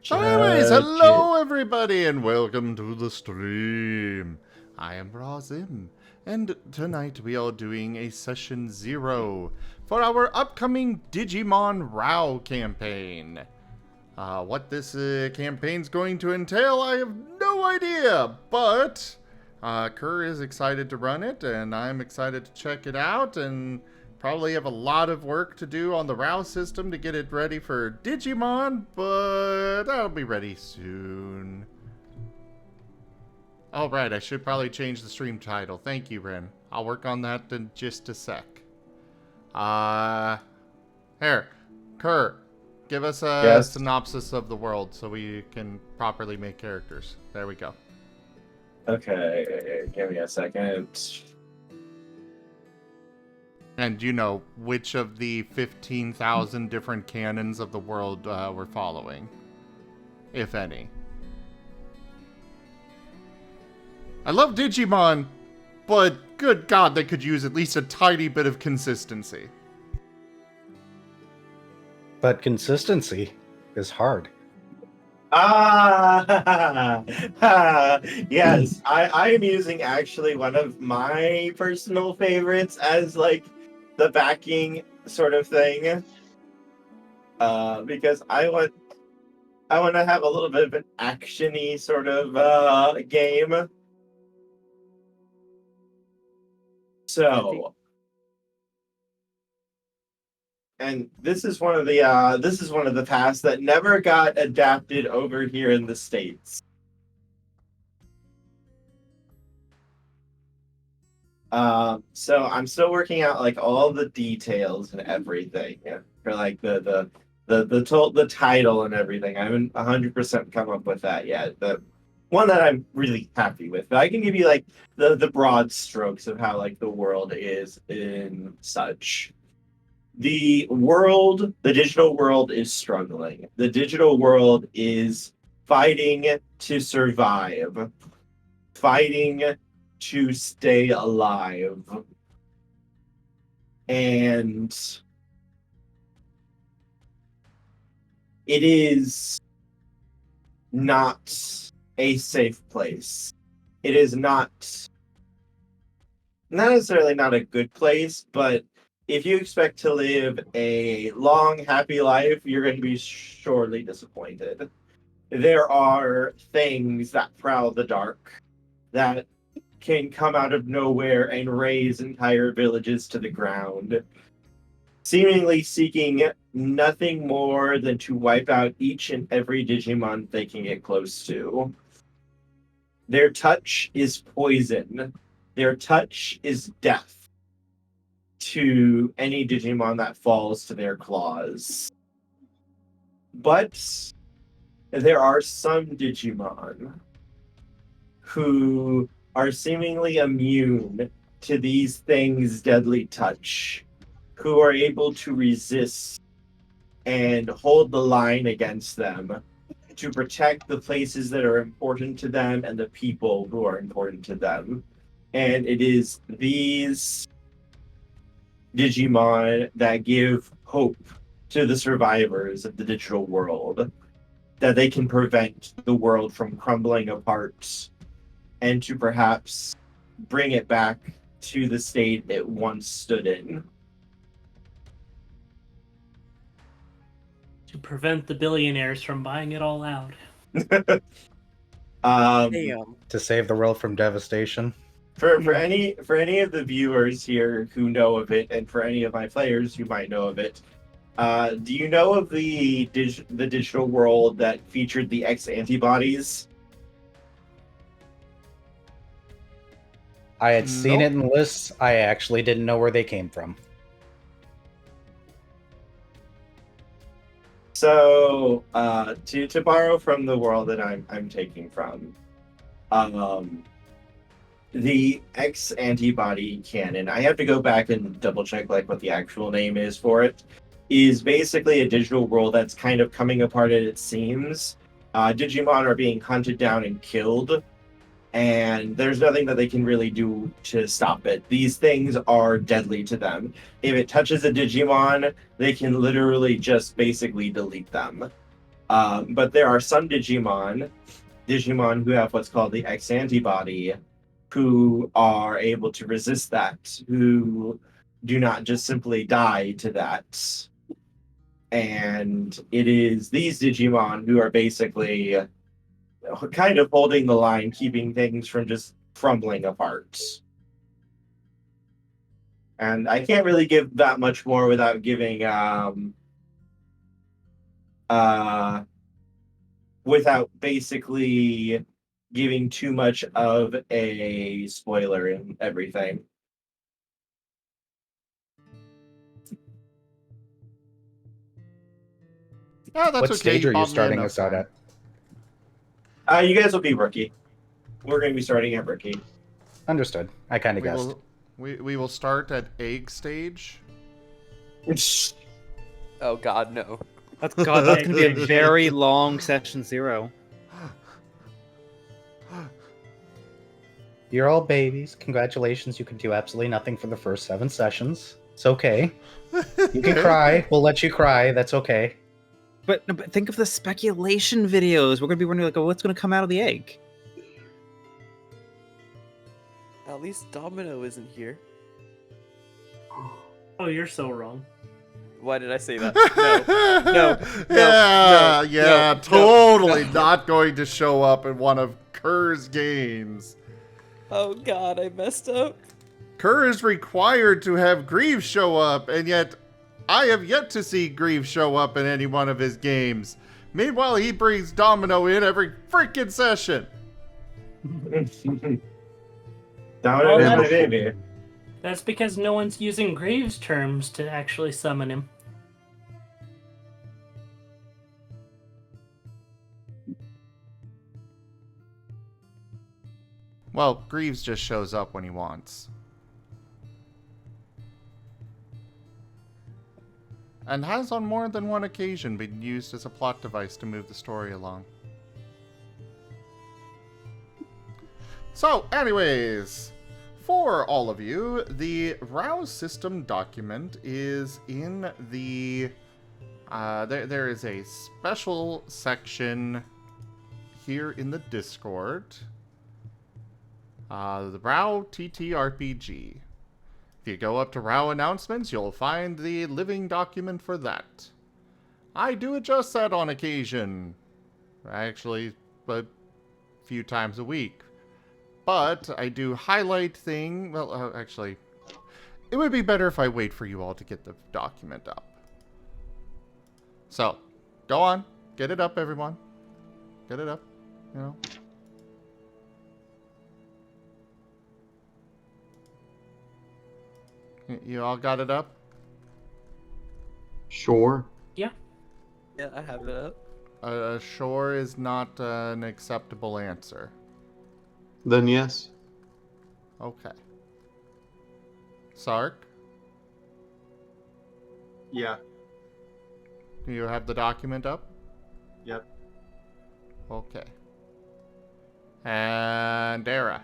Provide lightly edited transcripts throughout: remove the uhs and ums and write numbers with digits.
So anyways, hello everybody and welcome to the stream. I am Razim, and tonight we are doing a session 0 for our upcoming Digimon RAOW campaign. What this campaign's going to entail, I have no idea, but Kerr is excited to run it, and I'm excited to check it out, and probably have a lot of work to do on the RAW system to get it ready for Digimon, but that'll be ready soon. Alright, I should probably change the stream title. Thank you, Ren. I'll work on that in just a sec. Here, Kerr, give us a synopsis of the world so we can properly make characters. There we go. Okay, give me a second. And you know which of the 15,000 different canons of the world we're following, if any. I love Digimon, but good God, they could use at least a tiny bit of consistency. But consistency is hard. Yes, I am using actually one of my personal favorites as like the backing sort of thing, because I want to have a little bit of an actiony sort of game. So, and this is one of the paths that never got adapted over here in the States. So I'm still working out like all the details and everything for like the title and everything. I haven't 100% come up with that yet. The one that I'm really happy with, but I can give you like the broad strokes of how like the world is in such. The digital world is struggling. The digital world is fighting to survive, fighting to stay alive. And it is not a safe place. It is not necessarily not a good place, but if you expect to live a long, happy life, you're going to be sorely disappointed. There are things that prowl the dark that can come out of nowhere and raze entire villages to the ground, seemingly seeking nothing more than to wipe out each and every Digimon they can get close to. Their touch is poison. Their touch is death to any Digimon that falls to their claws. But there are some Digimon who are seemingly immune to these things' deadly touch, who are able to resist and hold the line against them to protect the places that are important to them and the people who are important to them. And it is these Digimon that give hope to the survivors of the digital world, that they can prevent the world from crumbling apart and to perhaps bring it back to the state it once stood in. To prevent the billionaires from buying it all out. To save the world from devastation. For any of the viewers here who know of it, and for any of my players who might know of it, do you know of the digital world that featured the X antibodies? I had seen it in lists. I actually didn't know where they came from. So, to borrow from the world that I'm taking from, the X antibody canon, I have to go back and double check like what the actual name is for it, is basically a digital world that's kind of coming apart at its seams. Digimon are being hunted down and killed, and there's nothing that they can really do to stop it. These things are deadly to them. If it touches a Digimon, they can literally just basically delete them. But there are some Digimon who have what's called the X antibody, who are able to resist that, who do not just simply die to that. And it is these Digimon who are basically kind of holding the line, keeping things from just crumbling apart. And I can't really give that much more without giving without basically giving too much of a spoiler in everything. Yeah, that's What okay. stage you are you bought me starting enough us out time. at? You guys will be rookie. We're going to be starting at rookie. Understood. I kind of We guessed. will, we will start at egg stage. Oh God, no. That's gonna be a very long session 0. You're all babies. Congratulations. You can do absolutely nothing for the first 7 sessions. It's okay. You can cry. We'll let you cry. That's okay. But think of the speculation videos. We're gonna be wondering like, oh, what's gonna come out of the egg? At least Domino isn't here. Oh, you're so wrong. Why did I say that? No. Yeah, no, totally no. not going to show up in one of Kerr's games. Oh God, I messed up. Kerr is required to have Greaves show up, and yet I have yet to see Greaves show up in any one of his games. Meanwhile, he brings Domino in every freaking session. Domino is Oh, my baby. That's because no one's using Graves terms to actually summon him. Well, Greaves just shows up when he wants. And has on more than one occasion been used as a plot device to move the story along. So, anyways, for all of you, the RAOW system document is in the... there is a special section here in the Discord. The RAOW ttrpg. If you go up to RAOW announcements, you'll find the living document for that. I do adjust that on occasion. Actually, a few times a week. But I do highlight things. Well, actually, it would be better if I wait for you all to get the document up. So, go on. Get it up, everyone. Get it up. You know. You all got it up? Sure. Yeah. Yeah, I have it up. Sure is not an acceptable answer. Then yes. Okay. Sark, Yeah. do you have the document up? Yep. Okay. And Dara.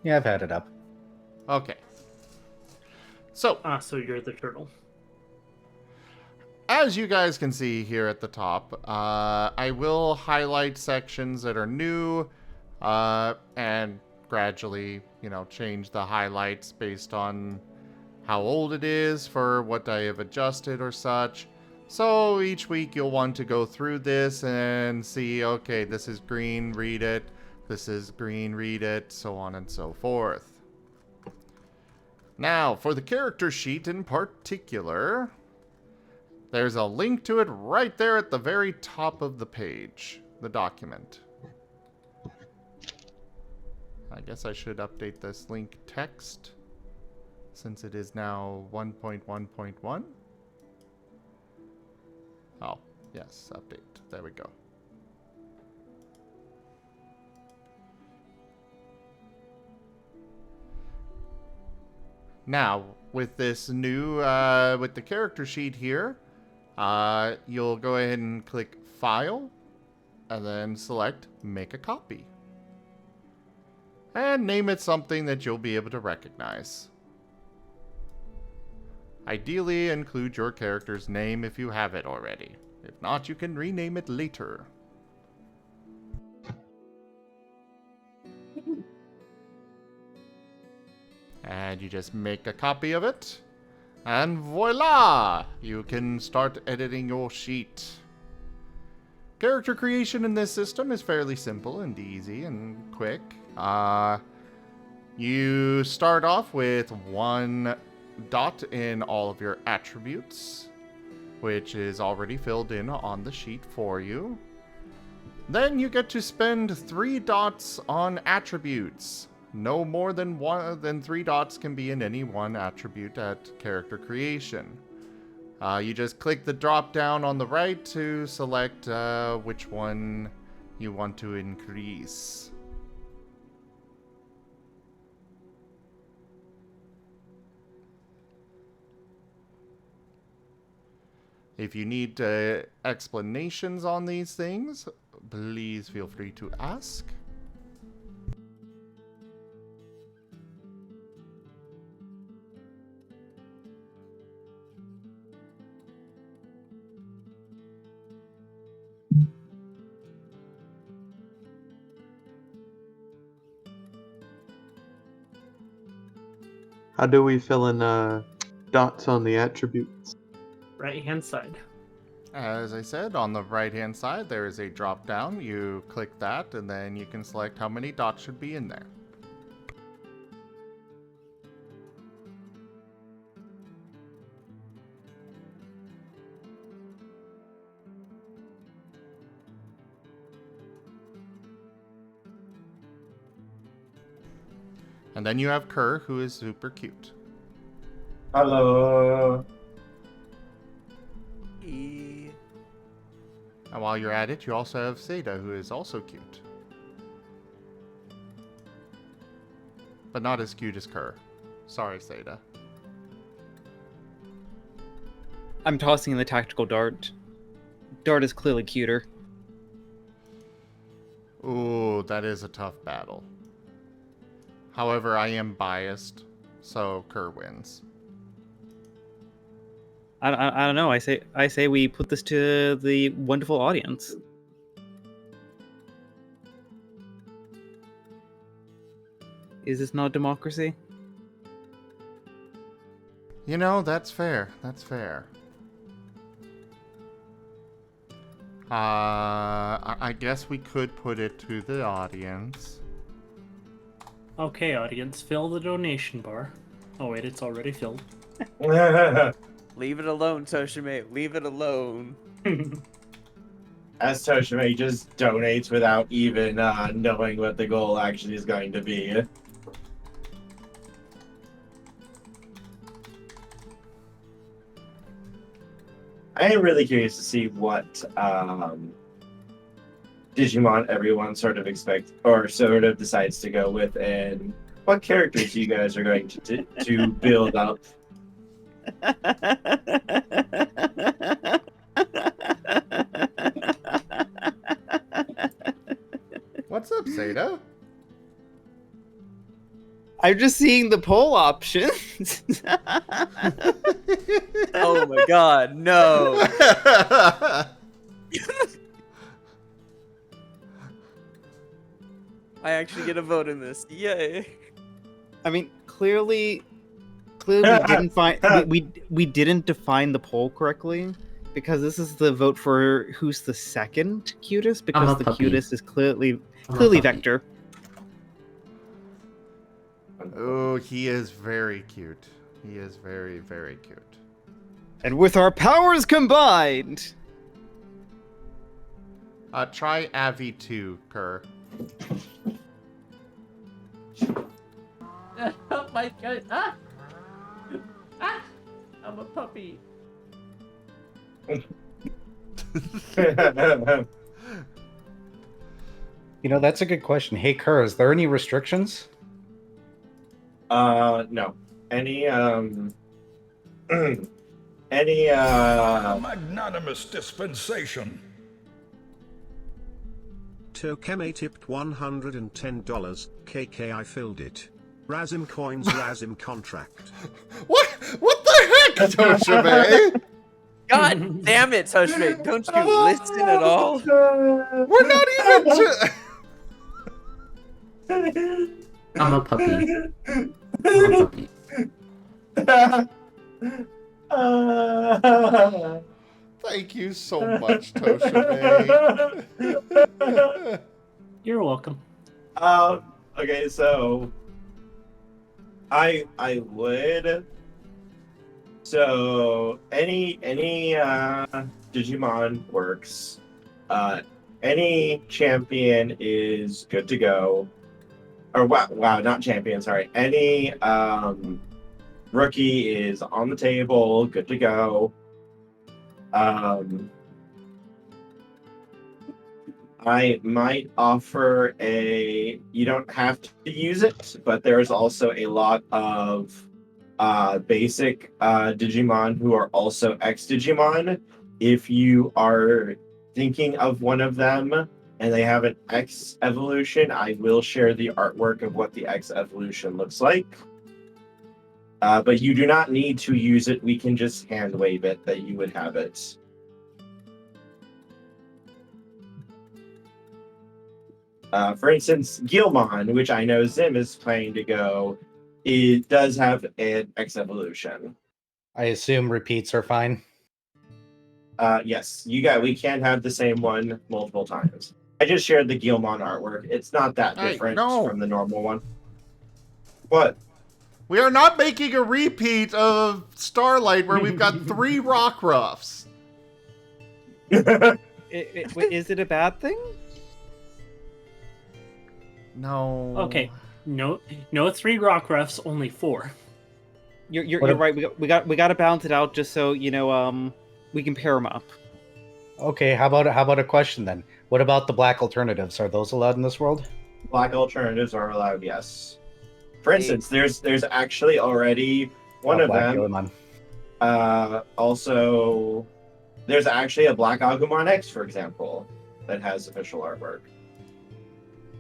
Yeah, I've had it up. Okay. So, So you're the turtle. as you guys can see here at the top, I will highlight sections that are new, and gradually, change the highlights based on how old it is for what I have adjusted or such. So each week you'll want to go through this and see, okay, this is green, read it. This is green, read it, so on and so forth. Now, for the character sheet in particular, there's a link to it right there at the very top of the page, the document. I guess I should update this link text, since it is now 1.1.1. Oh, yes, update. There we go. Now, with this new, with the character sheet here, you'll go ahead and click File, and then select Make a Copy. And name it something that you'll be able to recognize. Ideally, include your character's name if you have it already. If not, you can rename it later. And you just make a copy of it. And voila! You can start editing your sheet. Character creation in this system is fairly simple and easy and quick. You start off with 1 dot in all of your attributes, which is already filled in on the sheet for you. Then you get to spend 3 dots on attributes. No more than 3 dots can be in any one attribute at character creation. You just click the drop down on the right to select which one you want to increase. If you need explanations on these things, please feel free to ask. How do we fill in dots on the attributes? Right hand side. As I said, on the right hand side there is a drop down. You click that and then you can select how many dots should be in there. And then you have Kerr, who is super cute. Hello. E. And while you're at it, you also have Seda, who is also cute. But not as cute as Kerr. Sorry, Seda. I'm tossing the tactical dart. Dart is clearly cuter. Ooh, that is a tough battle. However, I am biased, so Kerr wins. I don't know. I say we put this to the wonderful audience. Is this not democracy? You know, that's fair. That's fair. I guess we could put it to the audience. Okay, audience, fill the donation bar. Oh wait, it's already filled. Leave it alone, Toshime. Leave it alone. As Toshime just donates without even knowing what the goal actually is going to be. I am really curious to see what Digimon everyone sort of expects or sort of decides to go with, and what characters you guys are going to build up. What's up, Seda? I'm just seeing the poll options. Oh my god, no. I actually get a vote in this. Yay. I mean, clearly we didn't find we didn't define the poll correctly, because this is the vote for who's the second cutest, because the cutest is clearly Vector. Oh, he is very cute. He is very, very cute. And with our powers combined, Try Avi 2, Kerr. Oh my god! Ah! Ah! I'm a puppy. You know, that's a good question. Hey, Kerr, is there any restrictions? No. Any Magnanimous dispensation. Tokeme tipped $110. KK, I filled it. Razim coins, Razim contract. What? What the heck, Toshime? God damn it, Toshimate. Don't you listen at all? We're not even to... I'm a puppy. I'm a puppy. Thank you so much, Toshime. You're welcome. Okay, so I would. So any Digimon works. Any champion is good to go. Or wow, not champion. Sorry. Any rookie is on the table, good to go. I might offer you don't have to use it, but there's also a lot of basic Digimon who are also X-Digimon. If you are thinking of one of them and they have an X evolution, I will share the artwork of what the X evolution looks like. But you do not need to use it. We can just hand wave it that you would have it. For instance, Guilmon, which I know Zim is planning to go, it does have an X evolution. I assume repeats are fine. Yes, we can have the same one multiple times. I just shared the Guilmon artwork. It's not that different from the normal one. What? We are not making a repeat of Starlight where we've got 3 Rockruffs. Is it a bad thing? No. Okay, no 3 Rockruffs, only 4. You're right. We got to balance it out just so we can pair them up. Okay, how about a question then? What about the black alternatives? Are those allowed in this world? Black alternatives are allowed, yes. For instance, there's actually already one of them. Guilmon. Also, there's actually a Black Agumon X, for example, that has official artwork.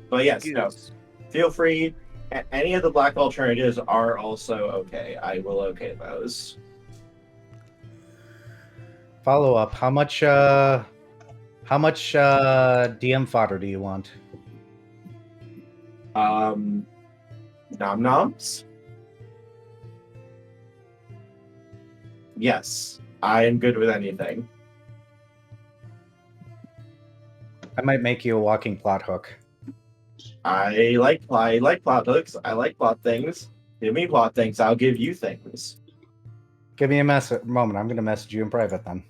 But yes, no, feel free. Any of the black alternatives are also okay. I will okay those. Follow up. How much DM fodder do you want? Nom noms? Yes, I am good with anything. I might make you a walking plot hook. I like plot hooks. I like plot things. Give me plot things. I'll give you things. Give me a moment. I'm going to message you in private then.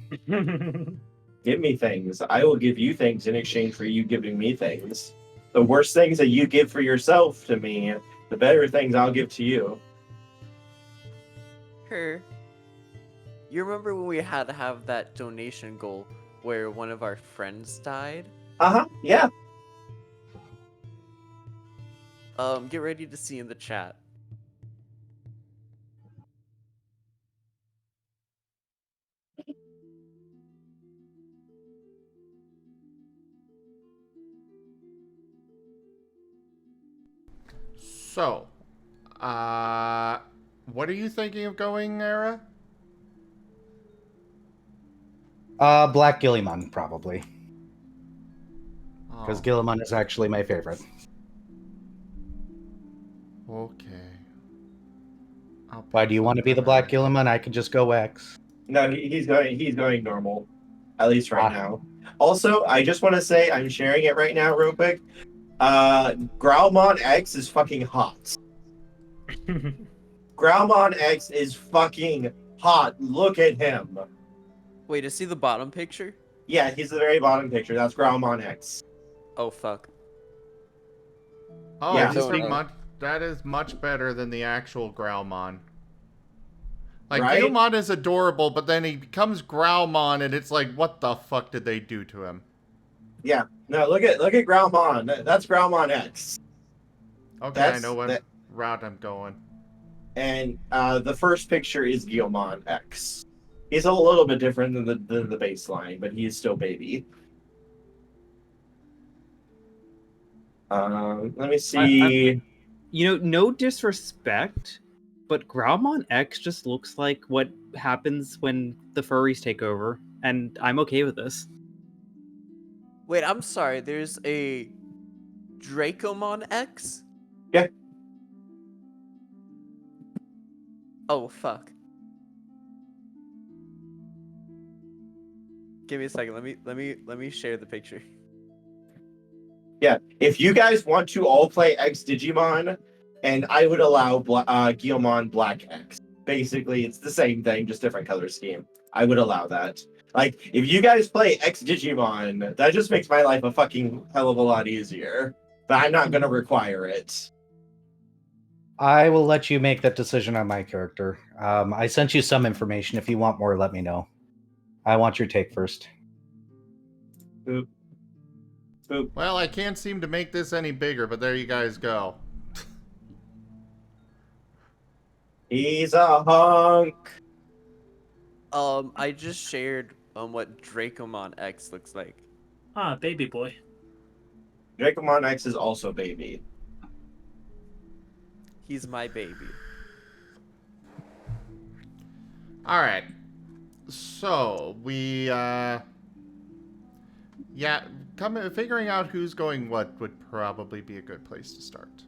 Give me things. I will give you things in exchange for you giving me things. The worse things that you give for yourself to me, the better things I'll give to you. Her. You remember when we had to have that donation goal where one of our friends died? Yeah. Get ready to see in the chat. So, what are you thinking of going, Era? Black Guilmon, probably. Because Oh, Guilmon is actually my favorite. okay. Why do you want to be the Black Guilmon? I could just go X. No, he's going normal. At least right now. Also, I just want to say I'm sharing it right now real quick. Growlmon X is fucking hot. Growlmon X is fucking hot. Look at him. Wait, is he the bottom picture? Yeah, he's the very bottom picture. That's Growlmon X. Oh, fuck. Oh, Yeah. that is much better than the actual Growlmon. Like, Right? Guilmon is adorable, but then he becomes Growlmon, and it's like, what the fuck did they do to him? Yeah. No, look at Growlmon. That's Growlmon X. Okay, I know what route I'm going. And the first picture is Guilmon X. He's a little bit different than the baseline, but he is still baby. Let me see. No disrespect, but Growlmon X just looks like what happens when the furries take over, and I'm okay with this. Wait, I'm sorry. There's a Dracomon X? Yeah. Oh fuck. Give me a second. Let me share the picture. Yeah, if you guys want to all play X Digimon, and I would allow Guilmon Black X. Basically, it's the same thing, just different color scheme. I would allow that. Like, if you guys play X Digimon, that just makes my life a fucking hell of a lot easier. But I'm not gonna require it. I will let you make that decision on my character. I sent you some information. If you want more, let me know. I want your take first. Boop. Boop. Well, I can't seem to make this any bigger, but there you guys go. He's a hunk. I just shared what Dracomon X looks like. Ah, baby boy. Dracomon X is also baby. He's my baby. Alright. So, we, yeah, figuring out who's going what would probably be a good place to start.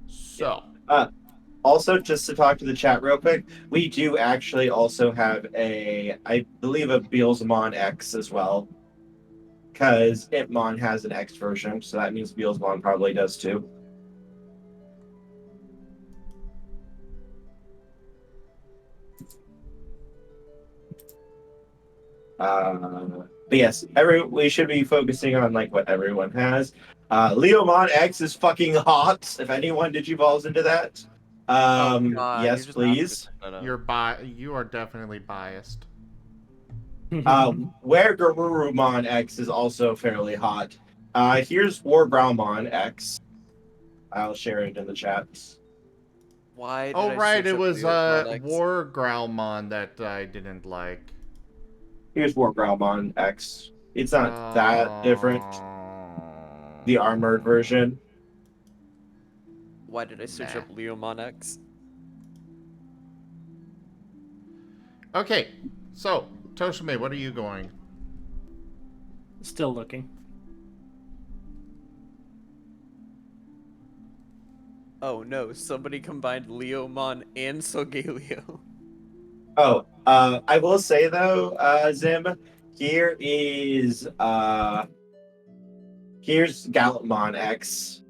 So. Also, just to talk to the chat real quick, we do actually also have I believe, a Beelzemon X as well. Because Itmon has an X version, so that means Beelzemon probably does too. But yes, we should be focusing on like what everyone has. Leomon X is fucking hot. If anyone digivolves into that, God, yes, please. You are definitely biased. Where Garurumon X is also fairly hot. Here's War Growlmon X. I'll share it in the chat. Why? Oh, right, it was Leomon X? War Growlmon that I didn't like. Here's War Growlmon X. It's not that different. The armored version. Why did I search up Leomon X? Okay, so, Toshime, what are you going? Still looking. Oh no, somebody combined Leomon and Solgaleo. Oh, I will say though, Zim, here's Gallantmon X.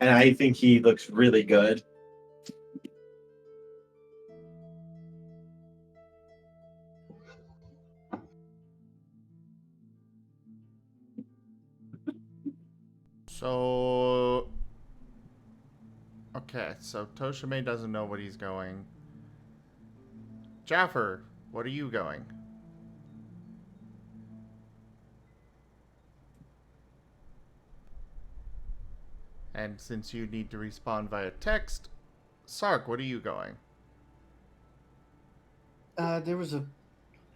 And I think he looks really good. So... Okay, so Toshime doesn't know what he's going. Jaffer, what are you going? And since you need to respond via text, Sark, what are you going? There's a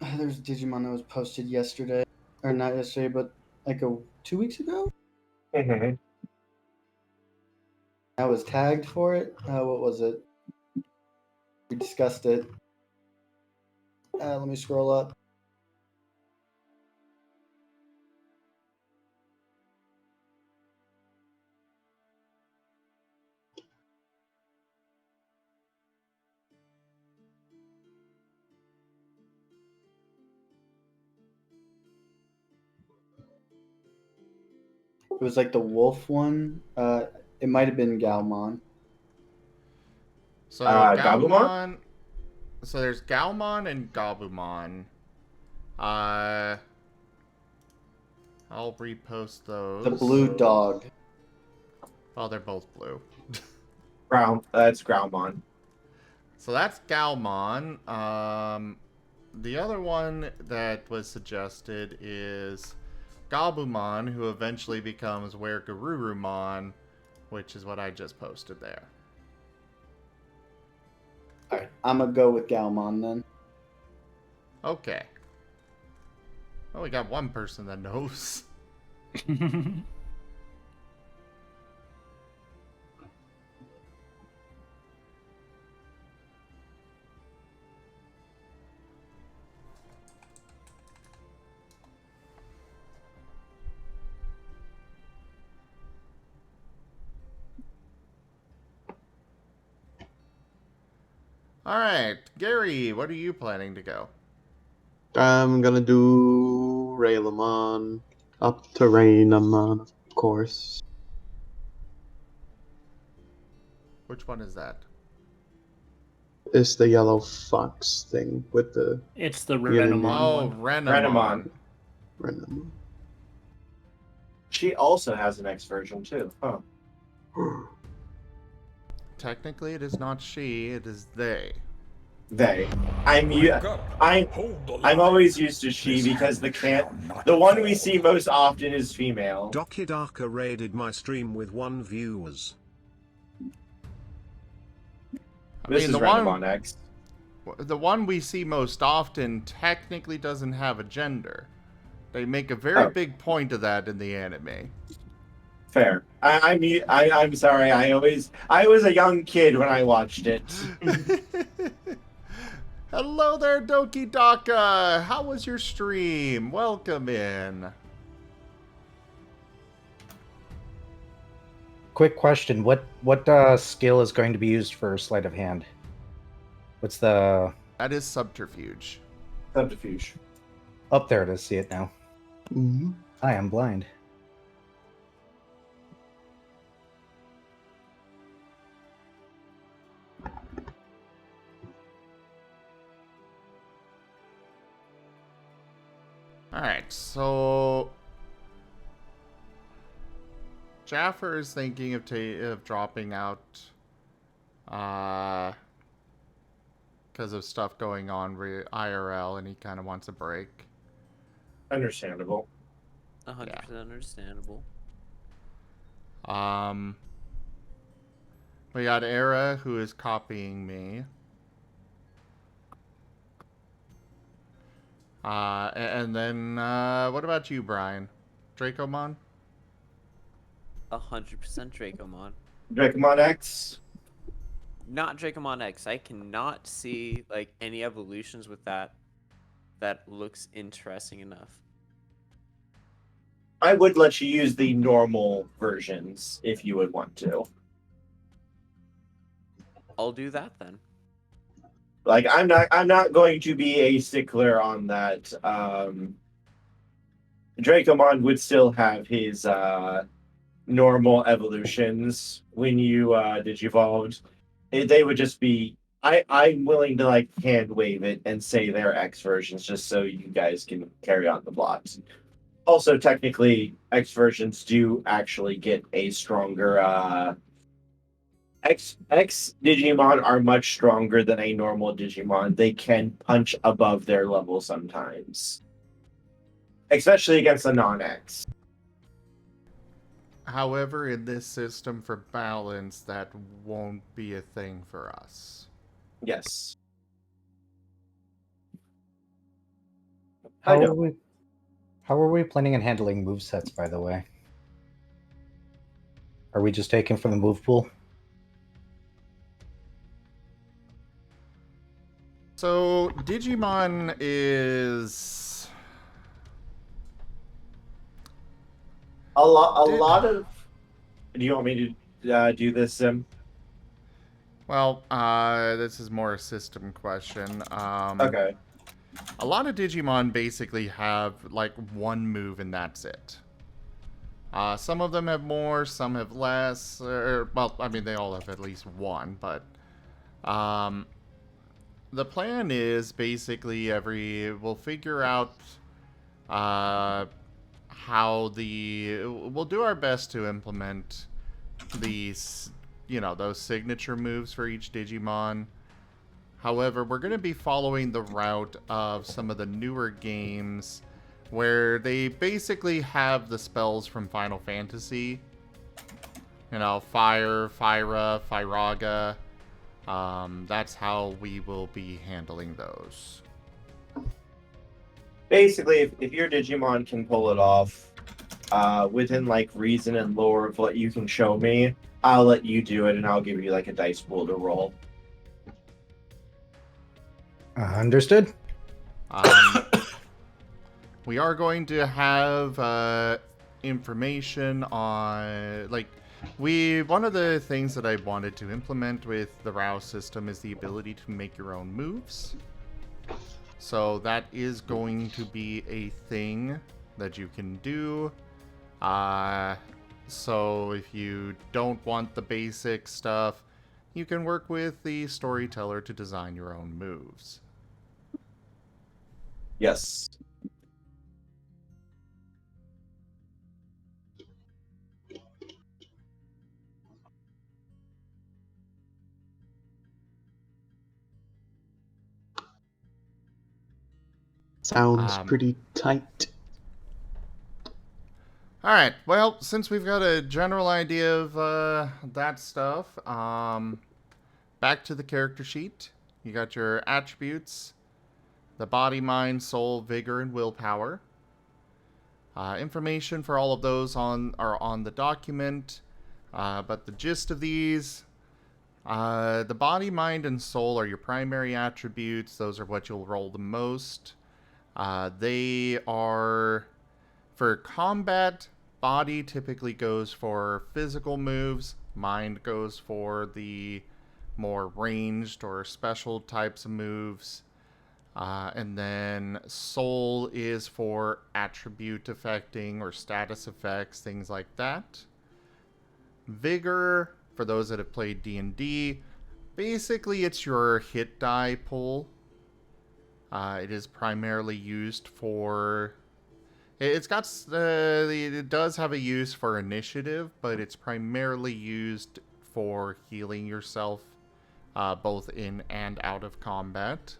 Digimon that was posted yesterday, or not yesterday, but like 2 weeks ago. Mm-hmm. I was tagged for it. What was it? We discussed it. Let me scroll up. It was like the wolf one. It might have been Galmon. So, Gabumon? So there's Galmon and Gabumon. I'll repost those. The blue dog. Well, they're both blue. That's Growlmon. So that's Galmon. The other one that was suggested is Gabumon, who eventually becomes Wergarurumon, which is what I just posted there. Alright, I'm gonna go with Galmon then. Okay. Well, we got one person that knows. All right, Gary, what are you planning to go? I'm gonna do Raylamon, up to Raynamon, of course. Which one is that? It's the yellow fox thing with the. It's the Renamon Renamon Oh, one. Renamon. Raynamon. She also has an X version too. Huh. Technically, it is not she; it is they. They. I'm always used to she because the one we see most often is female. Dokidaka raided my stream with 1 viewers. This is Renamon X. The one we see most often technically doesn't have a gender. They make a very big point of that in the anime. Fair. I'm sorry. I was a young kid when I watched it. Hello there, Doki Daka. How was your stream? Welcome in. Quick question: What skill is going to be used for sleight of hand? What's the? That is subterfuge. Subterfuge. Up there to see it now. Mm-hmm. I am blind. Alright, so Jaffer is thinking of dropping out because of stuff going on IRL, and he kind of wants a break. Understandable. 100% understandable. We got Era, who is copying me. And then, what about you, Brian? Dracomon? 100% Dracomon. Dracomon X? Not Dracomon X. I cannot see like any evolutions with that looks interesting enough. I would let you use the normal versions if you would want to. I'll do that then. Like I'm not going to be a stickler on that. Dracomon would still have his normal evolutions when you digivolved. They would just be I'm willing to like hand wave it and say they're X versions just so you guys can carry on the plots. Also, technically, X versions do actually get a stronger X Digimon are much stronger than a normal Digimon. They can punch above their level sometimes. Especially against a non-X. However, in this system for balance, that won't be a thing for us. Yes. How are we planning on handling movesets, by the way? Are we just taking from the move pool? So, Digimon is a lot of. Do you want me to do this, Sim? Well, this is more a system question. Okay. A lot of Digimon basically have like one move and that's it. Some of them have more, some have less. Well, I mean, they all have at least one, but the plan is basically we'll figure out how we'll do our best to implement these, those signature moves for each Digimon. However, we're going to be following the route of some of the newer games where they basically have the spells from Final Fantasy. Fire, Fyra, Fyraga. That's how we will be handling those. Basically, if your Digimon can pull it off within like reason and lore of what you can show me, I'll let you do it and I'll give you like a dice pool to roll. Understood. We are going to have information on, like, One of the things that I wanted to implement with the RAOW system is the ability to make your own moves. So that is going to be a thing that you can do. So if you don't want the basic stuff, you can work with the storyteller to design your own moves. Yes. Sounds pretty tight. Alright, well, since we've got a general idea of that stuff, back to the character sheet. You got your attributes, the body, mind, soul, vigor, and willpower. Information for all of those are on the document, but the gist of these, the body, mind, and soul are your primary attributes. Those are what you'll roll the most. They are, for combat, body typically goes for physical moves, mind goes for the more ranged or special types of moves. And then soul is for attribute affecting or status effects, things like that. Vigor, for those that have played D&D, basically it's your hit die pool. It is primarily used for... It does have a use for initiative, but it's primarily used for healing yourself, both in and out of combat.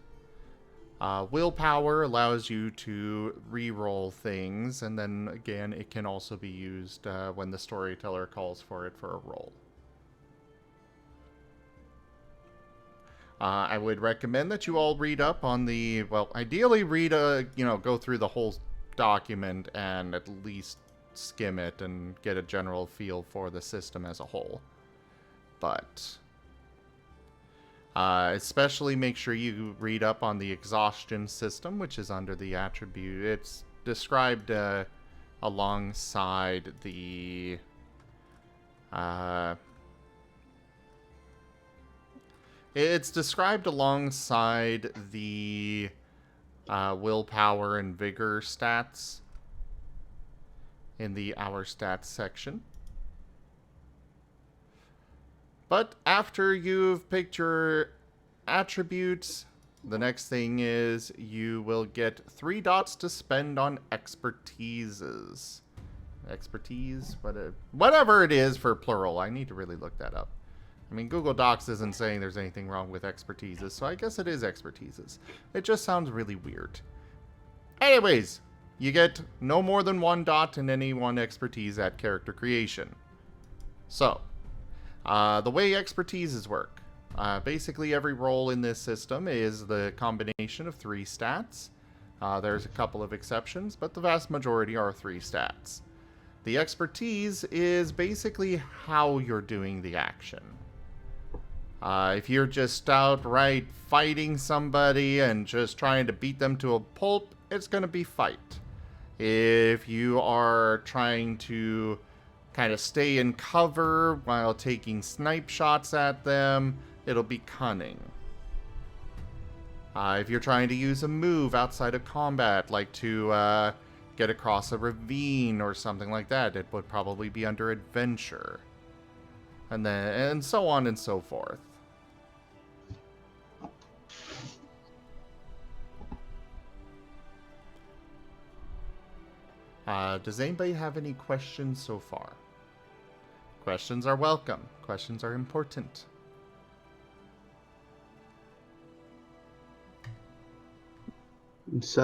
Willpower allows you to re-roll things, and then again, it can also be used when the storyteller calls for it for a roll. I would recommend that you all read up on the, well, ideally go through the whole document and at least skim it and get a general feel for the system as a whole. But especially make sure you read up on the exhaustion system, which is under the attribute. It's described alongside the willpower and vigor stats in the Our Stats section. But after you've picked your attributes, the next thing is you will get 3 dots to spend on expertises. Expertise? Whatever it is for plural. I need to really look that up. I mean, Google Docs isn't saying there's anything wrong with expertises, so I guess it is expertises. It just sounds really weird. Anyways, you get no more than 1 dot in any one expertise at character creation. So, the way expertises work. Basically, every role in this system is the combination of 3 stats. There's a couple of exceptions, but the vast majority are 3 stats. The expertise is basically how you're doing the action. If you're just outright fighting somebody and just trying to beat them to a pulp, it's going to be fight. If you are trying to kind of stay in cover while taking snipe shots at them, it'll be cunning. If you're trying to use a move outside of combat, like to get across a ravine or something like that, it would probably be under adventure. And so on and so forth. Does anybody have any questions so far? Questions are welcome. Questions are important. It's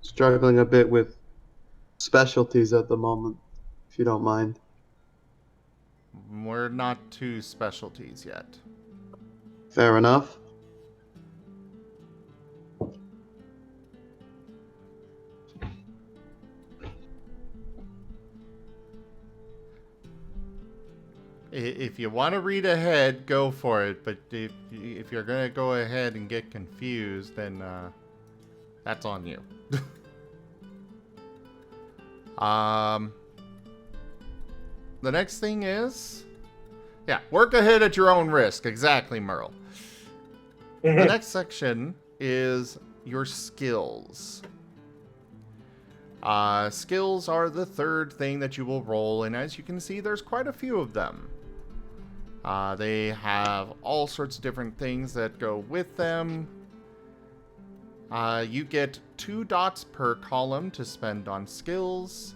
struggling a bit with specialties at the moment, if you don't mind. We're not to specialties yet. Fair enough. If you want to read ahead, go for it. But if you're going to go ahead and get confused, then that's on you. the next thing is... Yeah, work ahead at your own risk. Exactly, Merle. The next section is your skills. Skills are the third thing that you will roll, and as you can see, there's quite a few of them. They have all sorts of different things that go with them. You get 2 dots per column to spend on skills,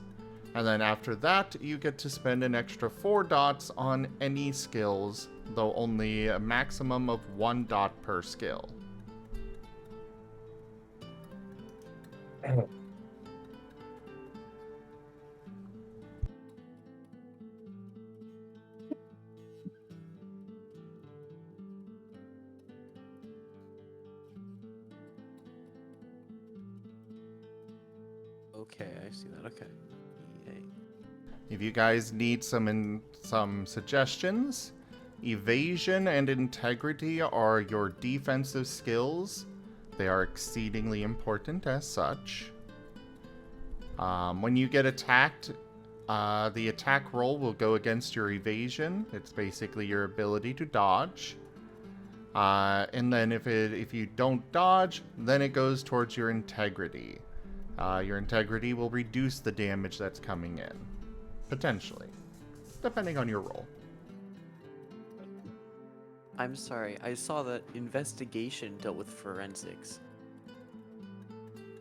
and then after that, you get to spend an extra 4 dots on any skills, though only a maximum of 1 dot per skill. Okay, I see that. Okay. Yay. If you guys need some suggestions, evasion and integrity are your defensive skills. They are exceedingly important as such. When you get attacked, the attack roll will go against your evasion. It's basically your ability to dodge. And then if you don't dodge, then it goes towards your integrity. Your integrity will reduce the damage that's coming in. Potentially. Depending on your roll. I'm sorry, I saw that investigation dealt with forensics.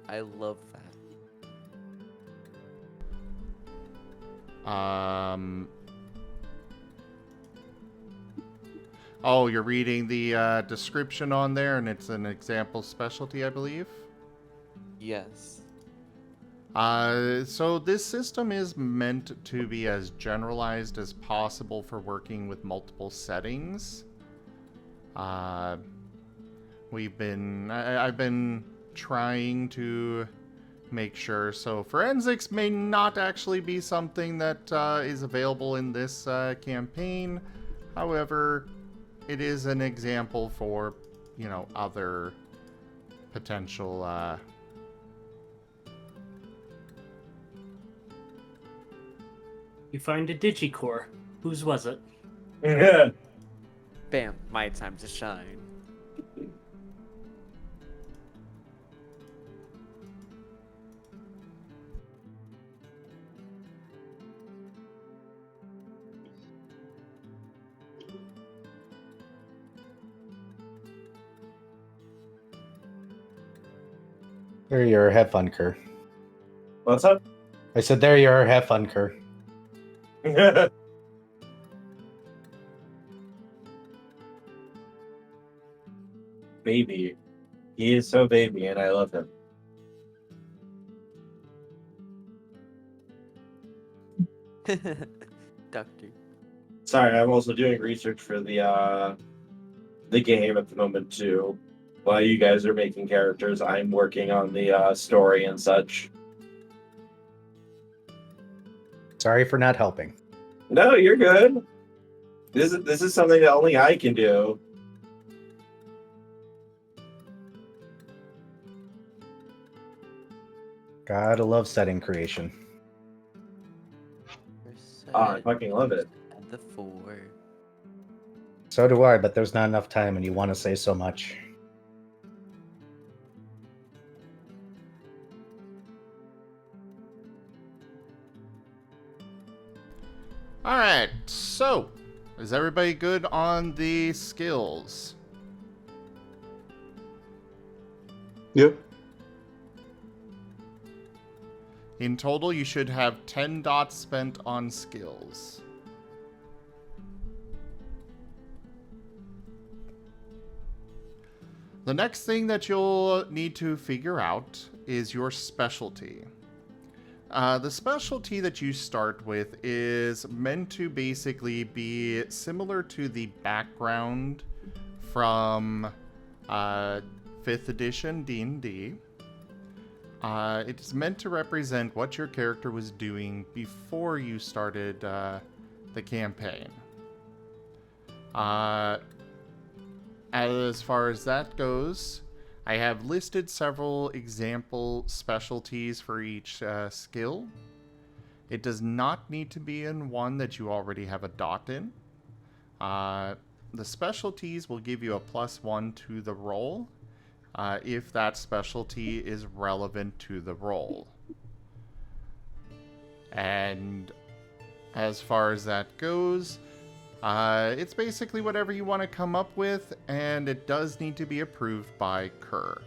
I love that. Oh, you're reading the description on there, and it's an example specialty, I believe? Yes. So this system is meant to be as generalized as possible for working with multiple settings. I've been trying to make sure. So forensics may not actually be something that is available in this campaign. However, it is an example for, other potential You find a Digicore. Whose was it? Bam, my time to shine. There you are. Have fun, Kerr. What's up? I said, there you are. Have fun, Kerr. Baby. He is so baby, and I love him. Doctor. Sorry, I'm also doing research for the game at the moment too. While you guys are making characters, I'm working on the story and such. Sorry for not helping. No, you're good. This is something that only I can do. Gotta love setting creation. I fucking love it. The 4. So do I, but there's not enough time and you want to say so much. Alright, so, is everybody good on the skills? Yep. In total, you should have 10 dots spent on skills. The next thing that you'll need to figure out is your specialty. The specialty that you start with is meant to basically be similar to the background from 5th edition D&D. It's meant to represent what your character was doing before you started the campaign. As far as that goes, I have listed several example specialties for each skill. It does not need to be in one that you already have a dot in. The specialties will give you a +1 to the roll if that specialty is relevant to the roll. And as far as that goes, it's basically whatever you want to come up with, and it does need to be approved by Kerr.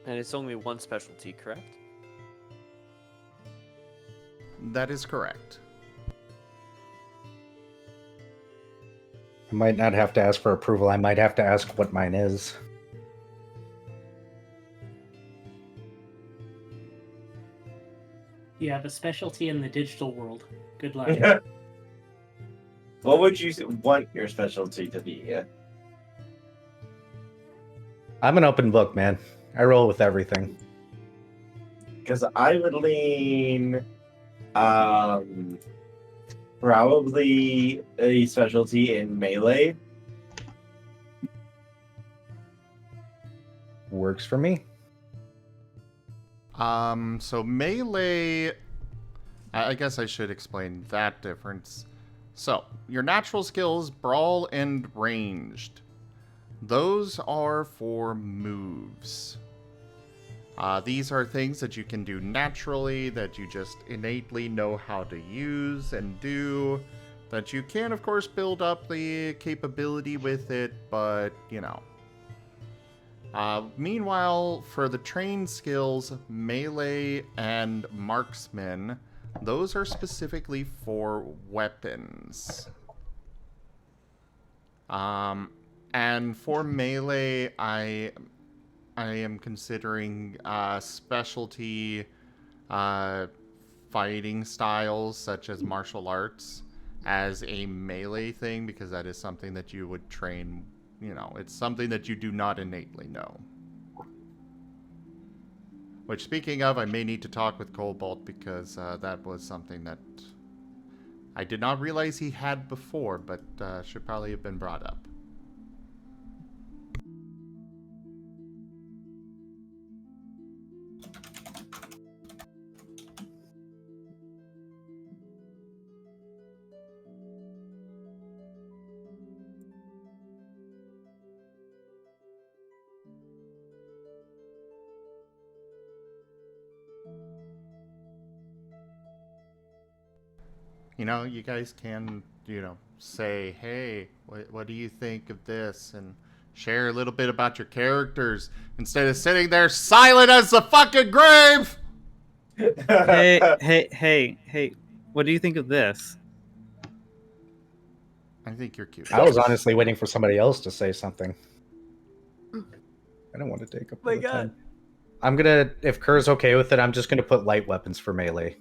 And it's only one specialty, correct? That is correct. I might not have to ask for approval. I might have to ask what mine is. You have a specialty in the digital world. Good luck. What would you want your specialty to be? I'm an open book, man. I roll with everything. Because I would lean probably a specialty in melee. Works for me. So melee, I guess I should explain that difference. So, your natural skills, brawl and ranged. Those are for moves. These are things that you can do naturally, that you just innately know how to use and do, that you can, of course, build up the capability with it, but, you know. Meanwhile, for the trained skills, melee and marksman, those are specifically for weapons. And for melee, I am considering specialty fighting styles such as martial arts as a melee thing, because that is something that you would train. You know, it's something that you do not innately know. Which, speaking of, I may need to talk with Cobalt, because that was something that I did not realize he had before, but should probably have been brought up. You know, you guys can, you know, say, hey, what do you think of this? And share a little bit about your characters instead of sitting there silent as the fucking grave! Hey, what do you think of this? I think you're cute. I was honestly waiting for somebody else to say something. I don't want to take up all the time. I'm gonna, if Kerr's okay with it, I'm just gonna put light weapons for melee.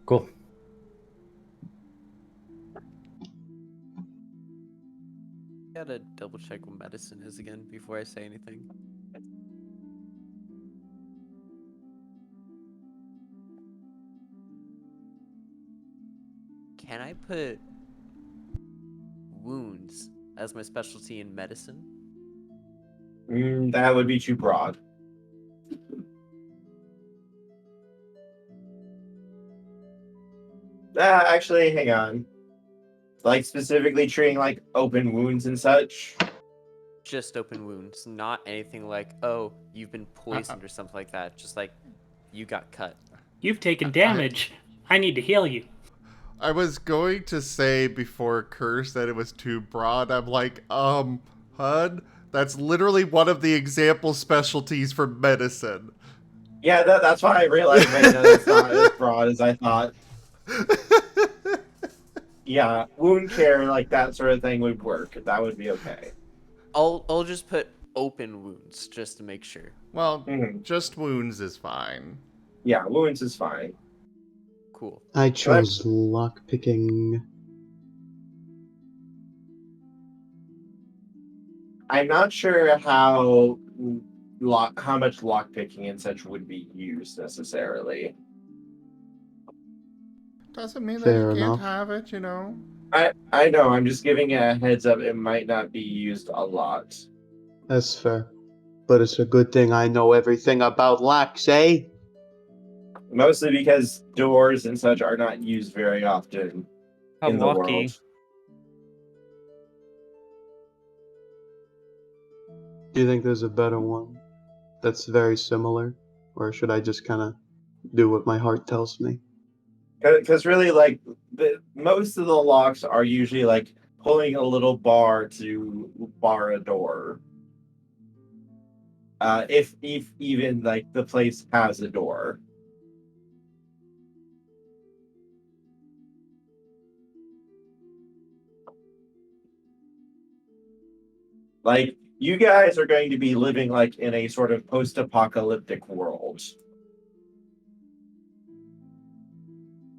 Cool. Gotta double check what medicine is again before I say anything. Can I put wounds as my specialty in medicine? That would be too broad. Actually, hang on. Like, specifically treating, like, open wounds and such? Just open wounds, not anything like, oh, you've been poisoned or something like that. Just like, you got cut. You've taken damage. I need to heal you. I was going to say before Kerr said it was too broad, I'm like, Hud, that's literally one of the example specialties for medicine. Yeah, that's why I realized maybe that's not as broad as I thought. Yeah, wound care, like that sort of thing would work. That would be okay. I'll just put open wounds just to make sure. Well, just wounds is fine. Yeah, wounds is fine. Cool. I chose lockpicking. I'm not sure how much lockpicking and such would be used necessarily. Doesn't mean that Fair you can't enough. have it, you know. I know. I'm just giving it a heads up. It might not be used a lot. That's fair. But it's a good thing I know everything about locks, eh? Mostly because doors and such are not used very often in the Unlucky. world. Do you think there's a better one that's very similar? Or should I just kind of do what my heart tells me? Because really, like, most of the locks are usually like pulling a little bar to bar a door. If even like the place has a door. Like, you guys are going to be living like in a sort of post-apocalyptic world.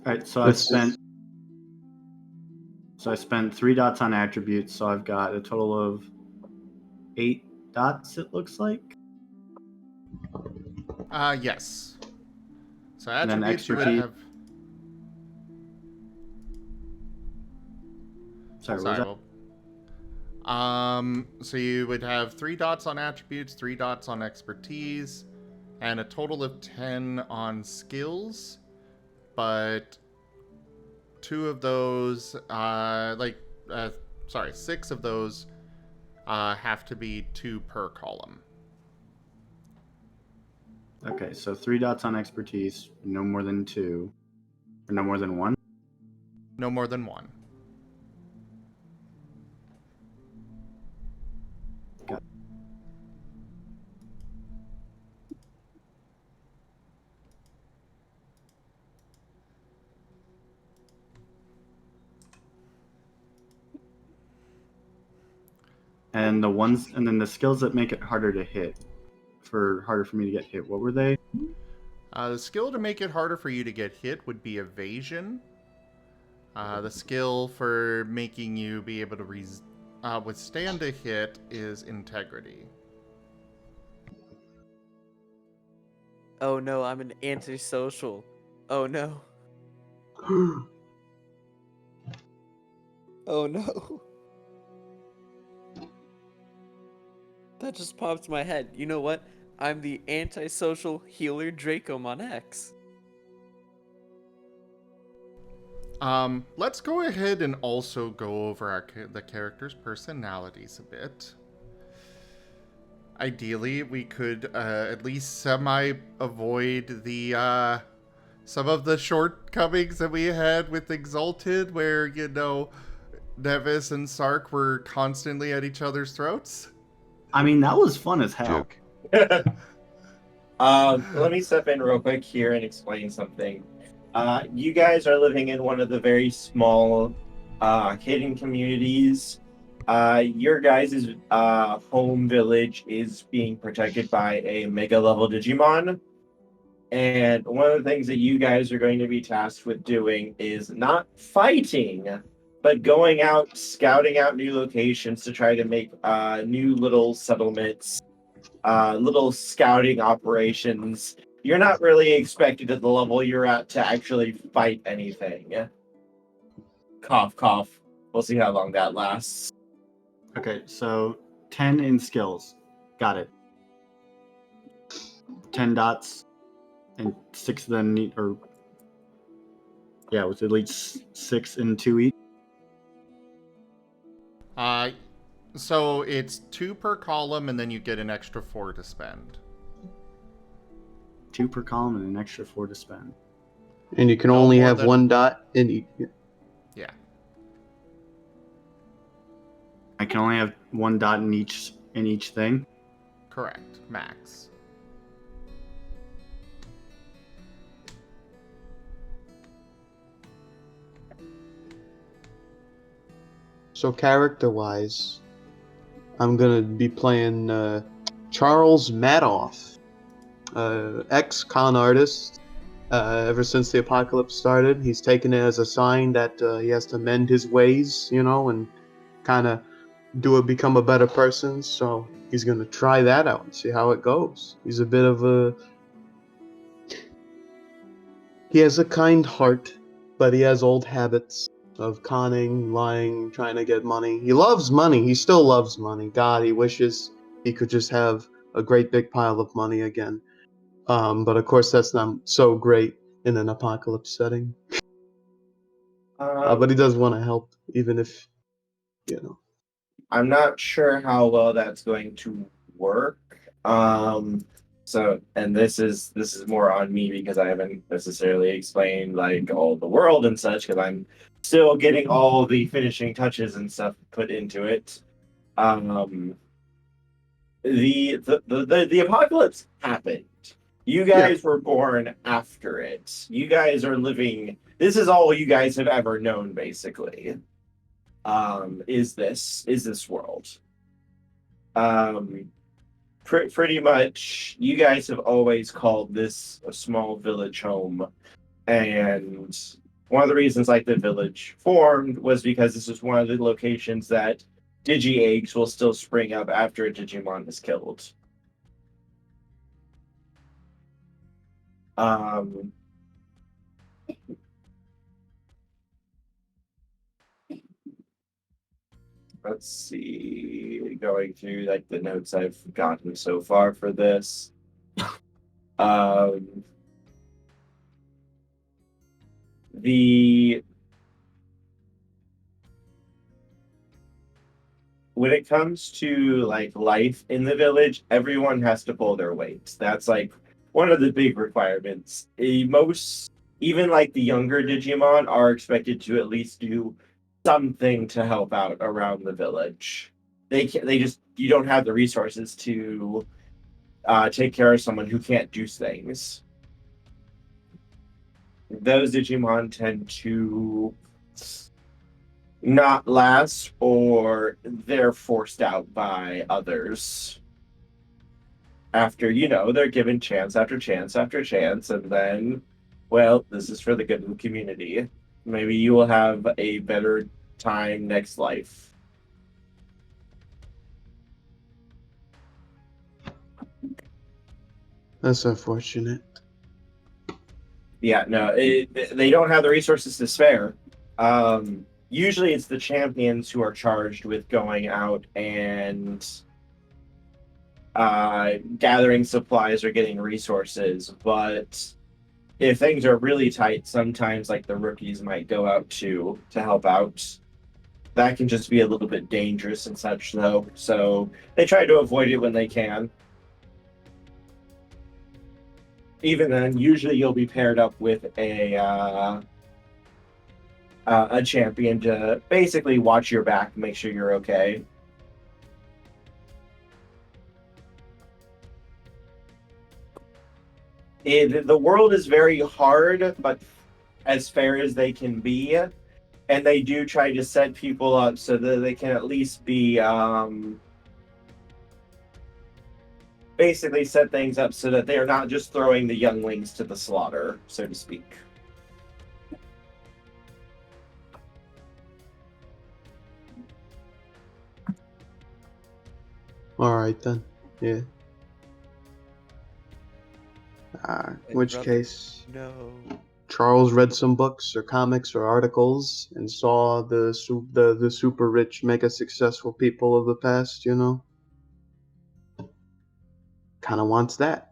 All right, so This I spent 3 dots on attributes, so I've got a total of 8 dots. It looks like. Yes. So And then attributes you would expertise. have. Sorry, what Sorry. was that? Well, so you would have 3 dots on attributes, 3 dots on expertise, and a total of 10 on skills. But 2 of those, 6 of those have to be 2 per column. Okay, so 3 dots on expertise, no more than 2, or no more than 1. No more than 1. Got it. And then the skills that make it harder to hit, harder for me to get hit. What were they? The skill to make it harder for you to get hit would be evasion. The skill for making you be able to withstand a hit is integrity. Oh no, I'm an antisocial. Oh no. Oh no. That just popped in my head. You know what? I'm the antisocial healer Dracomon X. Let's go ahead and also go over the characters' personalities a bit. Ideally, we could at least semi-avoid the some of the shortcomings that we had with Exalted, where, you know, Nevis and Sark were constantly at each other's throats. I mean, that was fun as hell. Let me step in real quick here and explain something. You guys are living in one of the very small hidden communities. Your guys' home village is being protected by a mega level Digimon. And one of the things that you guys are going to be tasked with doing is not fighting, but going out, scouting out new locations to try to make new little settlements, little scouting operations. You're not really expected at the level you're at to actually fight anything. Cough, cough. We'll see how long that lasts. Okay, so 10 in skills. Got it. 10 dots, and 6 of them need, with at least 6 in 2 each. So it's 2 per column, and then you get an extra 4 to spend. 2 per column and an extra 4 to spend. And you can only have 1 dot in each. Yeah. I can only have 1 dot in each thing. Correct. Max. So character-wise, I'm gonna be playing Charles Madoff, ex-con artist. Ever since the apocalypse started, he's taken it as a sign that he has to mend his ways, you know, and kind of become a better person. So he's gonna try that out and see how it goes. He's he has a kind heart, but he has old habits of conning, lying, trying to get money. He loves money. He still loves money. God, he wishes he could just have a great big pile of money again. But of course, that's not so great in an apocalypse setting. But he does want to help, even if, you know. I'm not sure how well that's going to work. So, and this is more on me because I haven't necessarily explained like all the world and such because I'm still getting all the finishing touches and stuff put into it. The apocalypse happened. You guys were born after it. You guys are living. This is all you guys have ever known, basically. Is this world? Pretty much, you guys have always called this a small village home, and one of the reasons like the village formed was because this is one of the locations that Digi eggs will still spring up after a Digimon is killed. Let's see, going through like the notes I've gotten so far for this. When it comes to like life in the village, everyone has to pull their weight. That's like one of the big requirements. Even like the younger Digimon are expected to at least do something to help out around the village. You don't have the resources to take care of someone who can't do things. Those Digimon tend to not last, or they're forced out by others after, they're given chance after chance after chance, and then, well, this is for the good of the community. Maybe you will have a better time next life. That's unfortunate. Yeah, no, they don't have the resources to spare. Usually it's the champions who are charged with going out and gathering supplies or getting resources, but if things are really tight, sometimes like the rookies might go out to help out. That can just be a little bit dangerous and such, though, so they try to avoid it when they can. Even then, usually you'll be paired up with a champion to basically watch your back and make sure you're okay. The world is very hard, but as fair as they can be, and they do try to set people up so that they can at least be basically set things up so that they are not just throwing the younglings to the slaughter, so to speak. Alright then. Yeah. In which case, Charles read some books or comics or articles and saw the super rich, mega successful people of the past, Kind of wants that.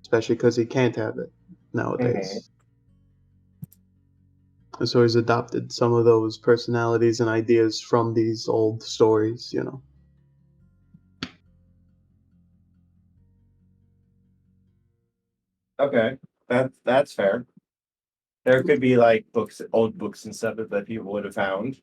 Especially because he can't have it nowadays. And so he's adopted some of those personalities and ideas from these old stories, Okay, that's fair. There could be like old books and stuff that people would have found. Of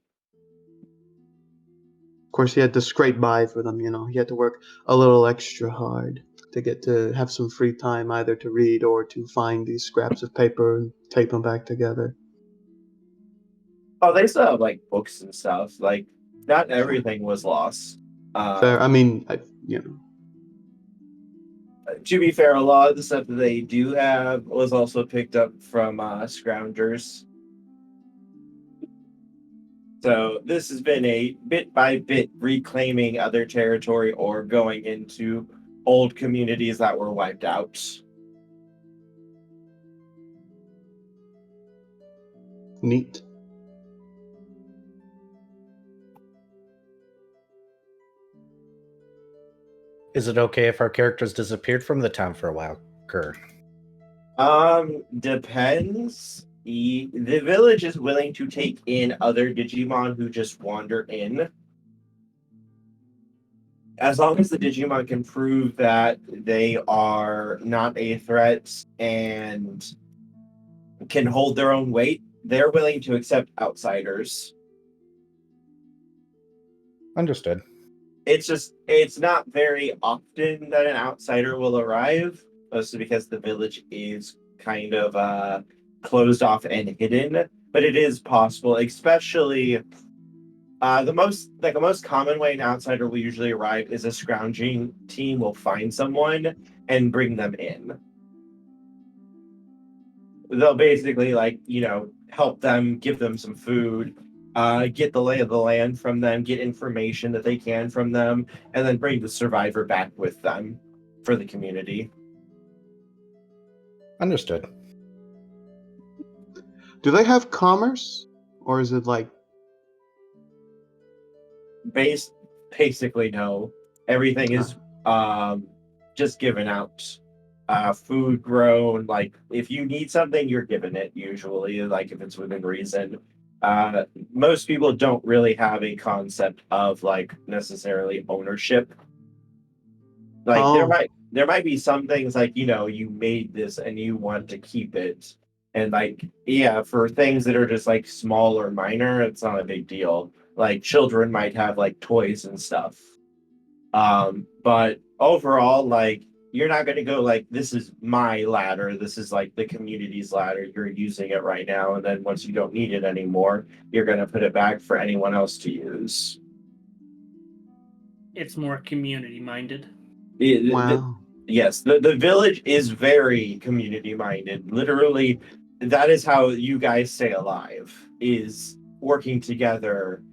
course, he had to scrape by for them, He had to work a little extra hard to get to have some free time either to read or to find these scraps of paper and tape them back together. Oh, they still have like books and stuff. Like, not everything was lost. Fair. I mean, To be fair, a lot of the stuff that they do have was also picked up from scroungers. So this has been a bit by bit reclaiming other territory or going into old communities that were wiped out. Neat. Is it okay if our characters disappeared from the town for a while, Kerr? Depends. The village is willing to take in other Digimon who just wander in. As long as the Digimon can prove that they are not a threat and can hold their own weight, they're willing to accept outsiders. Understood. It's not very often that an outsider will arrive, mostly because the village is kind of closed off and hidden. But it is possible, especially the most common way an outsider will usually arrive is a scrounging team will find someone and bring them in. They'll basically help them, give them some food, get the lay of the land from them, get information that they can from them, and then bring the survivor back with them for the community. Understood. Do they have commerce, or is it like Basically no. Everything is just given out. Food grown, like if you need something, you're given it usually, like if it's within reason. Most people don't really have a concept of like necessarily ownership. Like there might be some things like, you made this and you want to keep it. And like, yeah, for things that are just like small or minor, it's not a big deal. Like children might have like toys and stuff. But overall, like you're not going to go like, this is my ladder. This is like the community's ladder. You're using it right now. And then once you don't need it anymore, you're going to put it back for anyone else to use. It's more community minded. wow? Yes, the village is very community minded. Literally, that is how you guys stay alive, is working together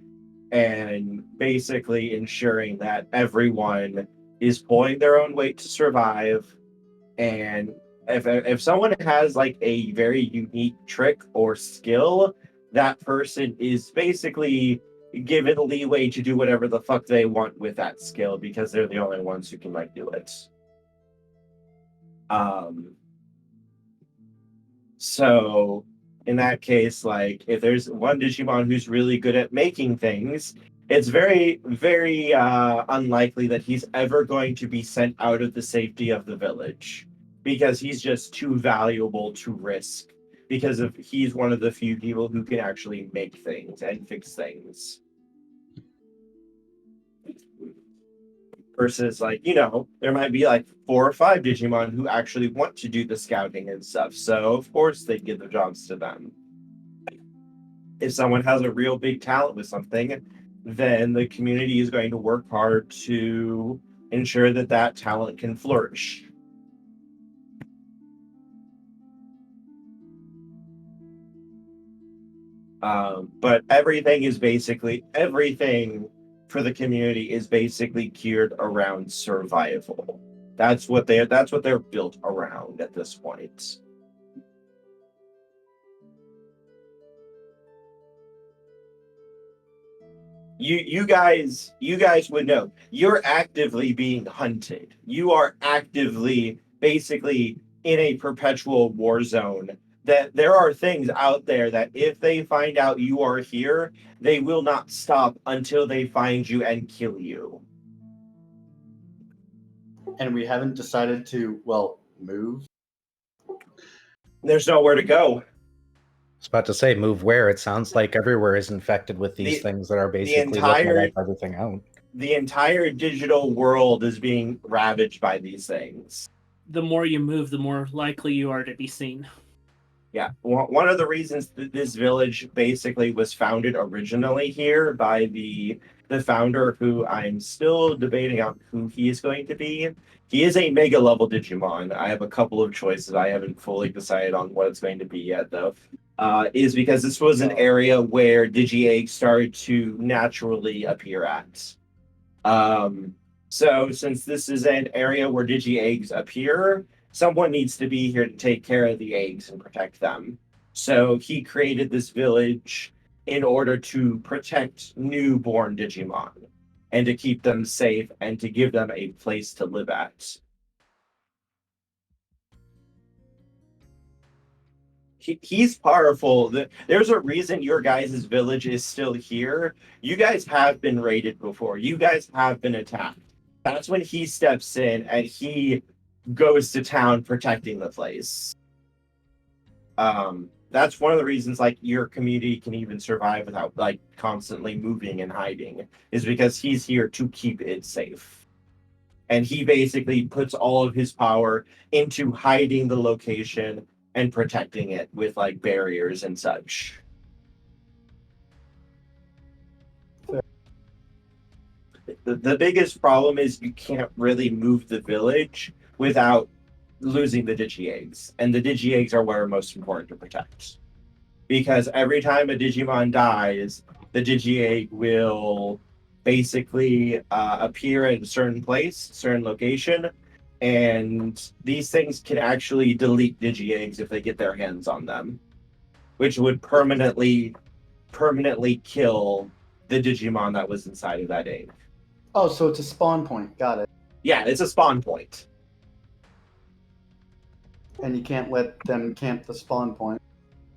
and basically ensuring that everyone is pulling their own weight to survive. And if someone has like a very unique trick or skill, that person is basically given leeway to do whatever the fuck they want with that skill because they're the only ones who can like do it. So in that case, like if there's one Digimon who's really good at making things, it's very, very unlikely that he's ever going to be sent out of the safety of the village because he's just too valuable to risk because he's one of the few people who can actually make things and fix things. Versus like, there might be like 4 or 5 Digimon who actually want to do the scouting and stuff. So of course they give the jobs to them. If someone has a real big talent with something, then the community is going to work hard to ensure that that talent can flourish. But everything for the community is basically geared around survival. That's what they're built around at this point. You guys would know. You're actively being hunted. You are actively basically in a perpetual war zone. That there are things out there that if they find out you are here, they will not stop until they find you and kill you. And we haven't decided to, move. There's nowhere to go. I was about to say, move where? It sounds like everywhere is infected with these things that are basically looking to wipe everything out. The entire digital world is being ravaged by these things. The more you move, the more likely you are to be seen. Yeah, one of the reasons that this village basically was founded originally here by the founder, who I'm still debating on who he is going to be. He is a mega level Digimon. I have a couple of choices. I haven't fully decided on what it's going to be yet, though. Is because this was an area where Digi-Eggs started to naturally appear at. So since this is an area where Digi-Eggs appear, someone needs to be here to take care of the eggs and protect them. So he created this village in order to protect newborn Digimon and to keep them safe and to give them a place to live at. He's powerful. There's a reason your guys' village is still here. You guys have been raided before. You guys have been attacked. That's when he steps in and he goes to town protecting the place. That's one of the reasons like your community can even survive without like constantly moving and hiding, is because he's here to keep it safe. And he basically puts all of his power into hiding the location and protecting it with like barriers and such. The biggest problem is you can't really move the village without losing the Digi Eggs. And the Digi Eggs are what are most important to protect. Because every time a Digimon dies, the Digi Egg will basically appear at a certain place, certain location, and these things can actually delete Digi Eggs if they get their hands on them, which would permanently kill the Digimon that was inside of that egg. Oh, so it's a spawn point. Got it. Yeah, it's a spawn point. And you can't let them camp the spawn point.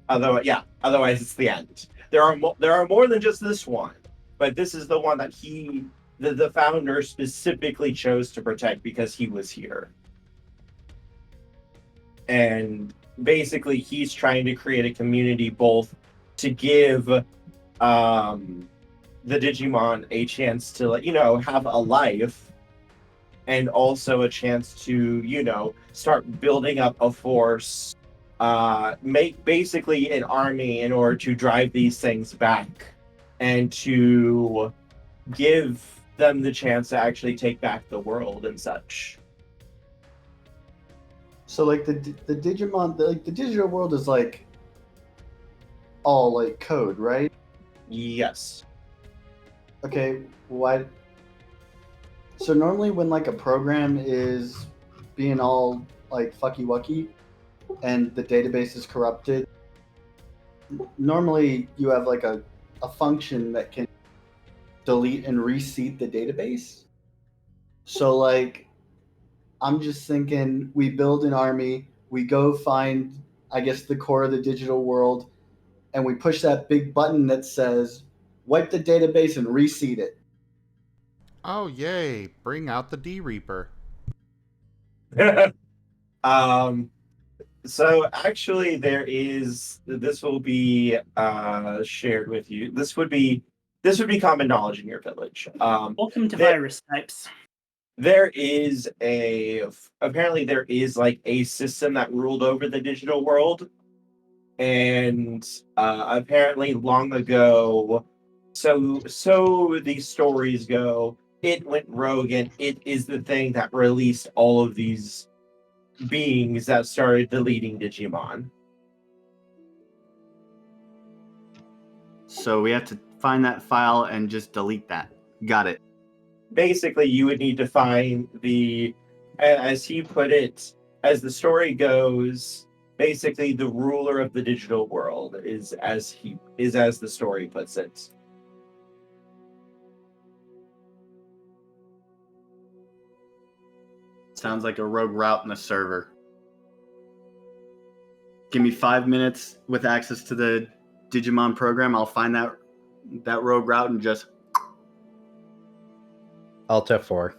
Otherwise it's the end. There are more than just this one, but this is the one that the founder specifically chose to protect because he was here. And basically he's trying to create a community both to give the Digimon a chance to have a life, and also a chance to start building up a force, make basically an army in order to drive these things back and to give them the chance to actually take back the world and such. So like the Digimon, the digital world is like all like code, right? Yes. Okay, why? So normally when like a program is being all like fucky wucky and the database is corrupted, normally you have like a function that can delete and reseat the database. So like I'm just thinking we build an army, we go find I guess the core of the digital world, and we push that big button that says wipe the database and reseed it. Oh, yay. Bring out the D-Reaper. So actually this will be shared with you. This would be common knowledge in your village. Welcome to virus types. Apparently there is like a system that ruled over the digital world, and apparently long ago, so these stories go, it went rogue, and it is the thing that released all of these beings that started deleting Digimon. So we have to find that file and just delete that. Got it. Basically, you would need to find as he put it, as the story goes, basically the ruler of the digital world is as the story puts it. Sounds like a rogue route in the server. Give me 5 minutes with access to the Digimon program. I'll find that rogue route and just Alt F4.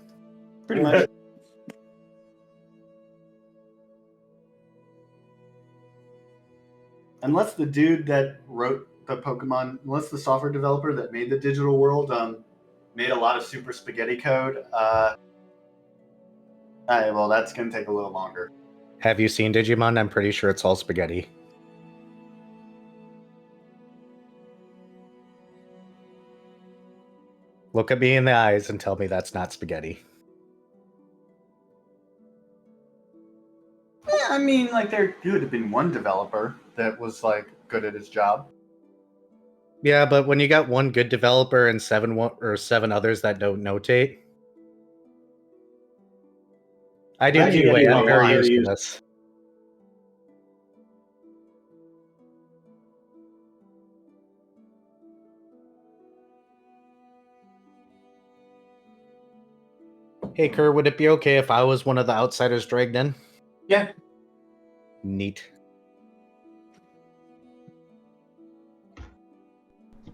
pretty much. Unless the dude that wrote the Pokemon, unless the software developer that made the digital world made a lot of super spaghetti code, well, that's going to take a little longer. Have you seen Digimon? I'm pretty sure it's all spaghetti. Look at me in the eyes and tell me that's not spaghetti. Yeah, I mean, like there could have been one developer that was like good at his job. Yeah, but when you got one good developer and seven others that don't notate, I do QA. I'm very used to this. Hey, Kerr, would it be okay if I was one of the outsiders dragged in? Yeah. Neat.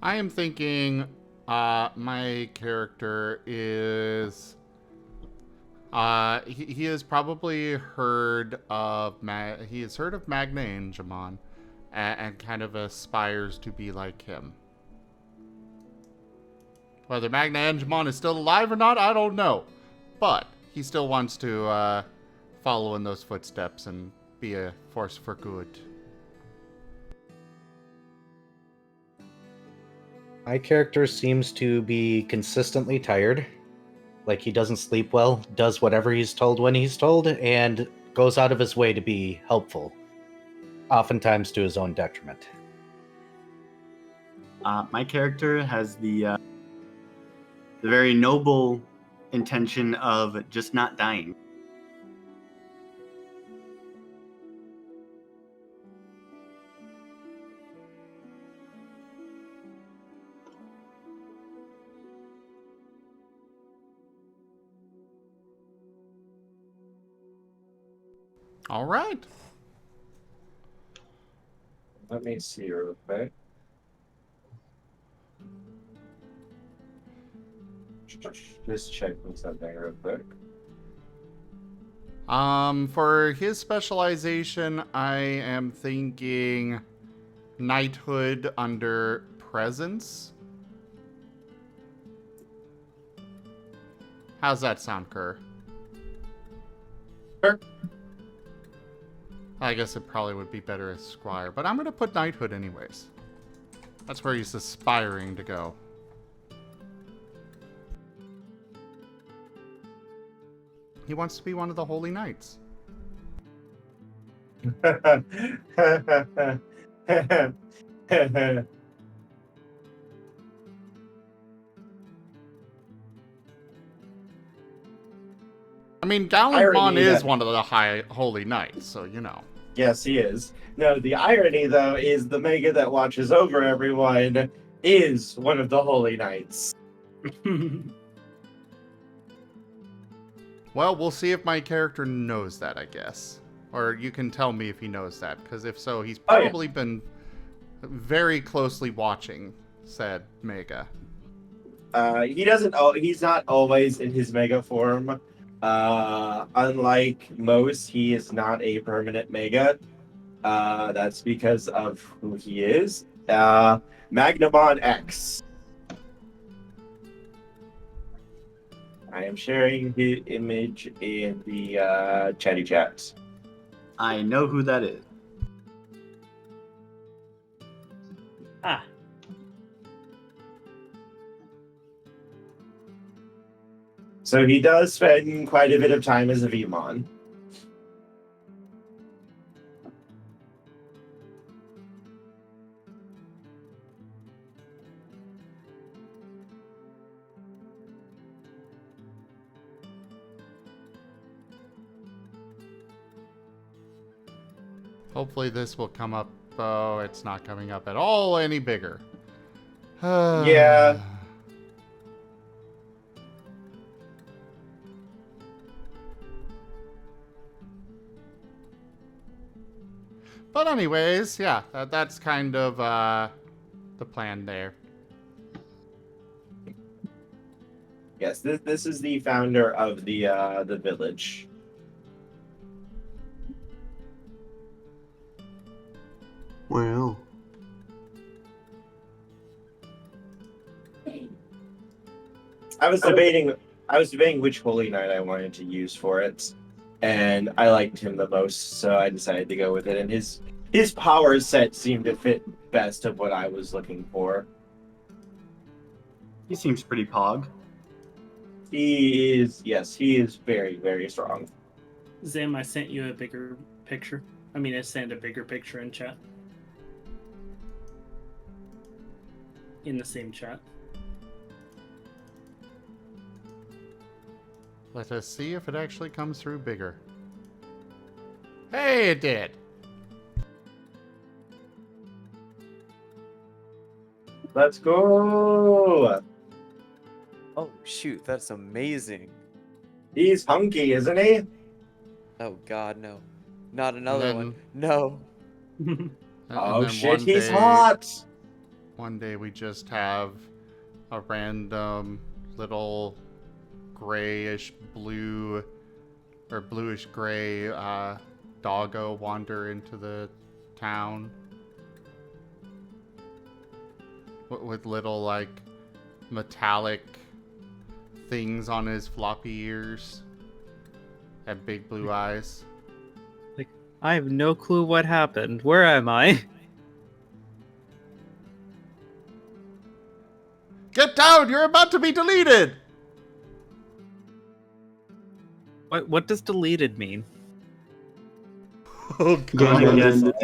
I am thinking my character is he has probably heard of he has heard of Magna Angemon and kind of aspires to be like him. Whether Magna Angemon is still alive or not, I don't know. But he still wants to follow in those footsteps and be a force for good. My character seems to be consistently tired. Like he doesn't sleep well, does whatever he's told when he's told, and goes out of his way to be helpful. Oftentimes to his own detriment. My character has the very noble intention of just not dying. All right. Let me see real quick. Just checking something real quick. For his specialization, I am thinking knighthood under presence. How's that sound, Kerr? Sure. I guess it probably would be better as squire, but I'm gonna put knighthood anyways. That's where he's aspiring to go. He wants to be one of the holy knights. I mean, Gallimon is one of the high holy knights, so you know. Yes, he is. No, the irony, though, is the Mega that watches over everyone is one of the holy knights. Well, we'll see if my character knows that, I guess. Or you can tell me if he knows that, because if so, he's probably been very closely watching said Mega. He doesn't. He's not always in his Mega form. Unlike most, he is not a permanent Mega. That's because of who he is. Magnamon X. I am sharing his image in the chatty chat. I know who that is. Ah. So he does spend quite a bit of time as a Vmon. Hopefully this will come up. Oh, it's not coming up at all any bigger. Yeah. But anyways, yeah, that's kind of the plan there. Yes, this is the founder of the village. Well, I was debating which holy knight I wanted to use for it, and I liked him the most, so I decided to go with it. And his power set seemed to fit best of what I was looking for. He seems pretty pog. He is very, very strong. Zim, I sent you a bigger picture. I mean, I sent a bigger picture in chat. In the same chat. Let us see if it actually comes through bigger. Hey, it did. Let's go. Oh shoot, that's amazing. He's hunky, isn't he? Oh God, no! Not And another one. No. Oh then shit, one he's day, hot! one day we just have a random little grayish blue or bluish gray doggo wander into the town with little like metallic things on his floppy ears and big blue eyes. Like, I have no clue what happened. Where am I? Get down! You're about to be deleted! What does deleted mean? Oh Game god. ended.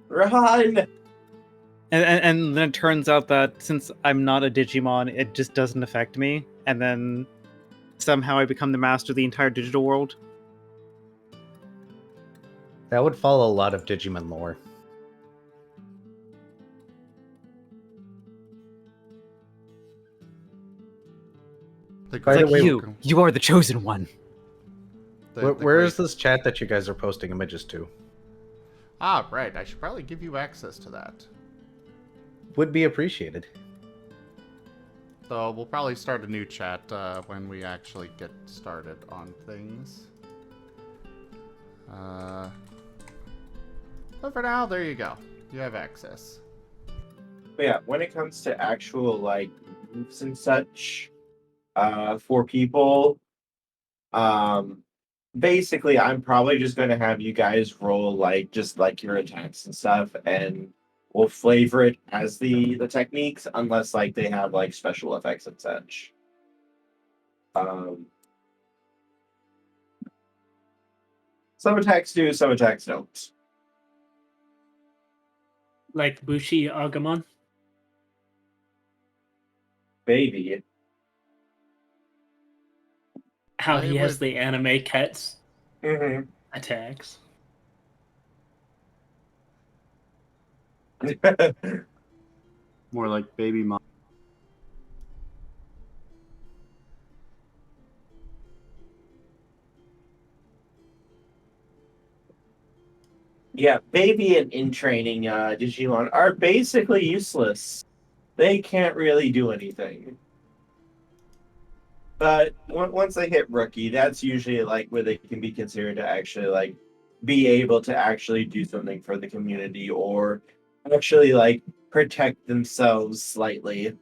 Run! And then it turns out that since I'm not a Digimon, it just doesn't affect me. And then somehow I become the master of the entire digital world. That would follow a lot of Digimon lore. The By It's the like way, you are the chosen one. where is this chat that you guys are posting images to? Ah, right. I should probably give you access to that. Would be appreciated. So we'll probably start a new chat when we actually get started on things. But for now, there you go. You have access. But yeah, when it comes to actual like moves and such, for people, basically I'm probably just gonna have you guys roll like just like your attacks and stuff, and we'll flavor it as the techniques, unless like they have like special effects and such. Some attacks do, some attacks don't. Like Bushi Agumon. Baby. How he has would- the anime cuts Mm-hmm. attacks. More like baby mom. Yeah, baby and in training Digimon are basically useless. They can't really do anything. But once they hit rookie, that's usually like where they can be considered to actually like be able to actually do something for the community or actually like protect themselves slightly.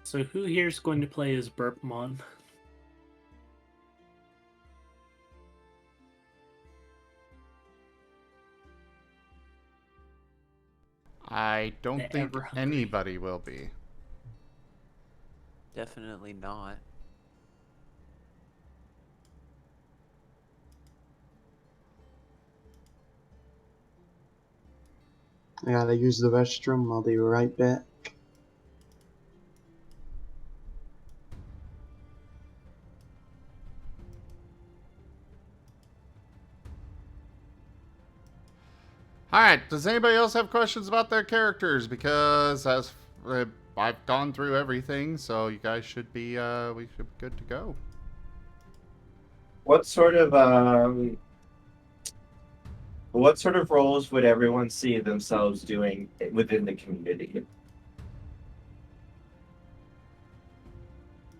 So who here is going to play as Burpmon? I don't The think ever hungry. anybody will be. Definitely not. I gotta use the restroom. I'll be right back. Alright, does anybody else have questions about their characters? Because as I've gone through everything, so you guys should be we should be good to go. What sort of roles would everyone see themselves doing within the community?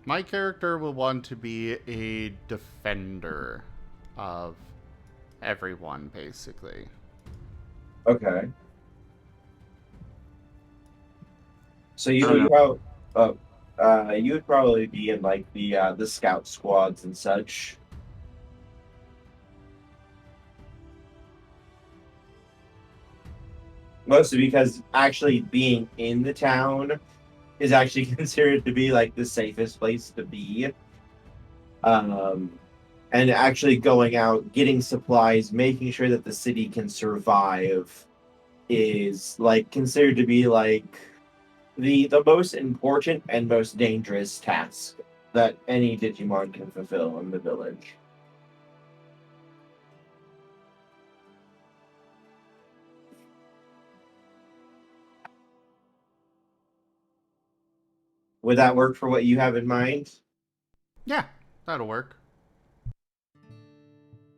My character will want to be a defender of everyone, basically. Okay. So I you don't would you would probably be in like the scout squads and such. Mostly because actually being in the town is actually considered to be like the safest place to be. and actually going out, getting supplies, making sure that the city can survive is like considered to be like the most important and most dangerous task that any Digimon can fulfill in the village. Would that work for what you have in mind? Yeah, that'll work.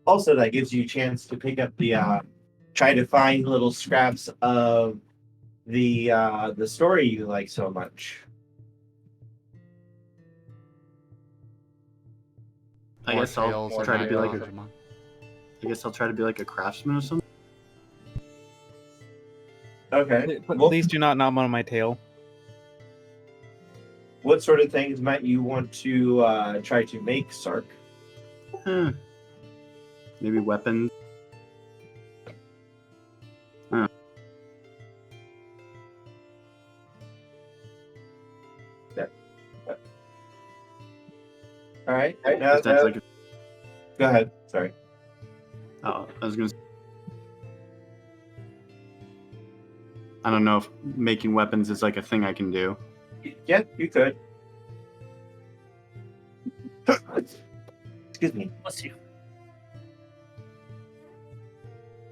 Also, that gives you a chance to pick up the try to find little scraps of the story you like so much. I Or guess I'll Tales of try to be like Magical a, Digimon. I guess I'll try to be like a craftsman or something. Okay. Please do not nom on my tail. What sort of things might you want to try to make, Sark? Maybe weapons. All right. If that's like Go ahead. Sorry. Oh, I was gonna. I don't know if making weapons is like a thing I can do. Yeah, you could. Excuse me. Bless you.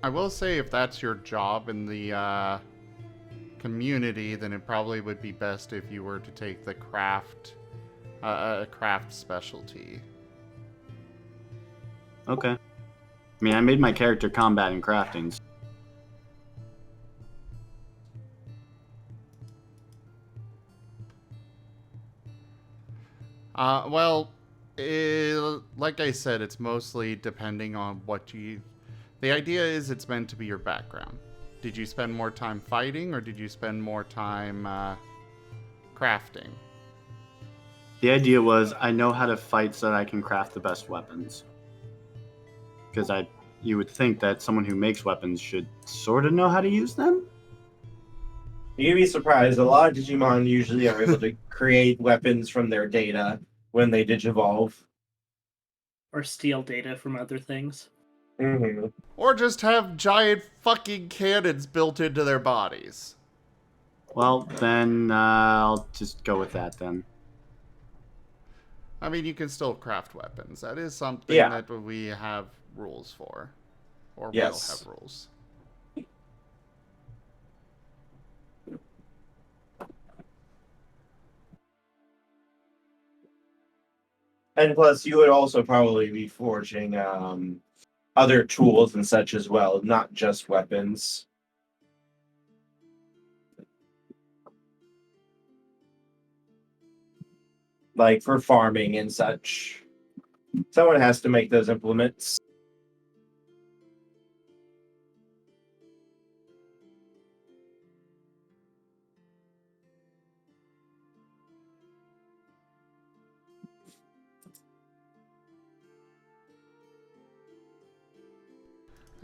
I will say if that's your job in the community, then it probably would be best if you were to take the craft specialty. Okay. I mean, I made my character combat and crafting. Well, like I said, it's mostly depending on what you... The idea is it's meant to be your background. Did you spend more time fighting, or did you spend more time crafting? The idea was I know how to fight so that I can craft the best weapons. Because you would think that someone who makes weapons should sort of know how to use them. You'd be surprised. A lot of Digimon usually are able to create weapons from their data when they digivolve. Or steal data from other things. Mm-hmm. Or just have giant fucking cannons built into their bodies. Well, then I'll just go with that then. I mean, you can still craft weapons. That is something that we have rules for. Or will have rules. And plus, you would also probably be forging other tools and such as well, not just weapons. Like for farming and such. Someone has to make those implements.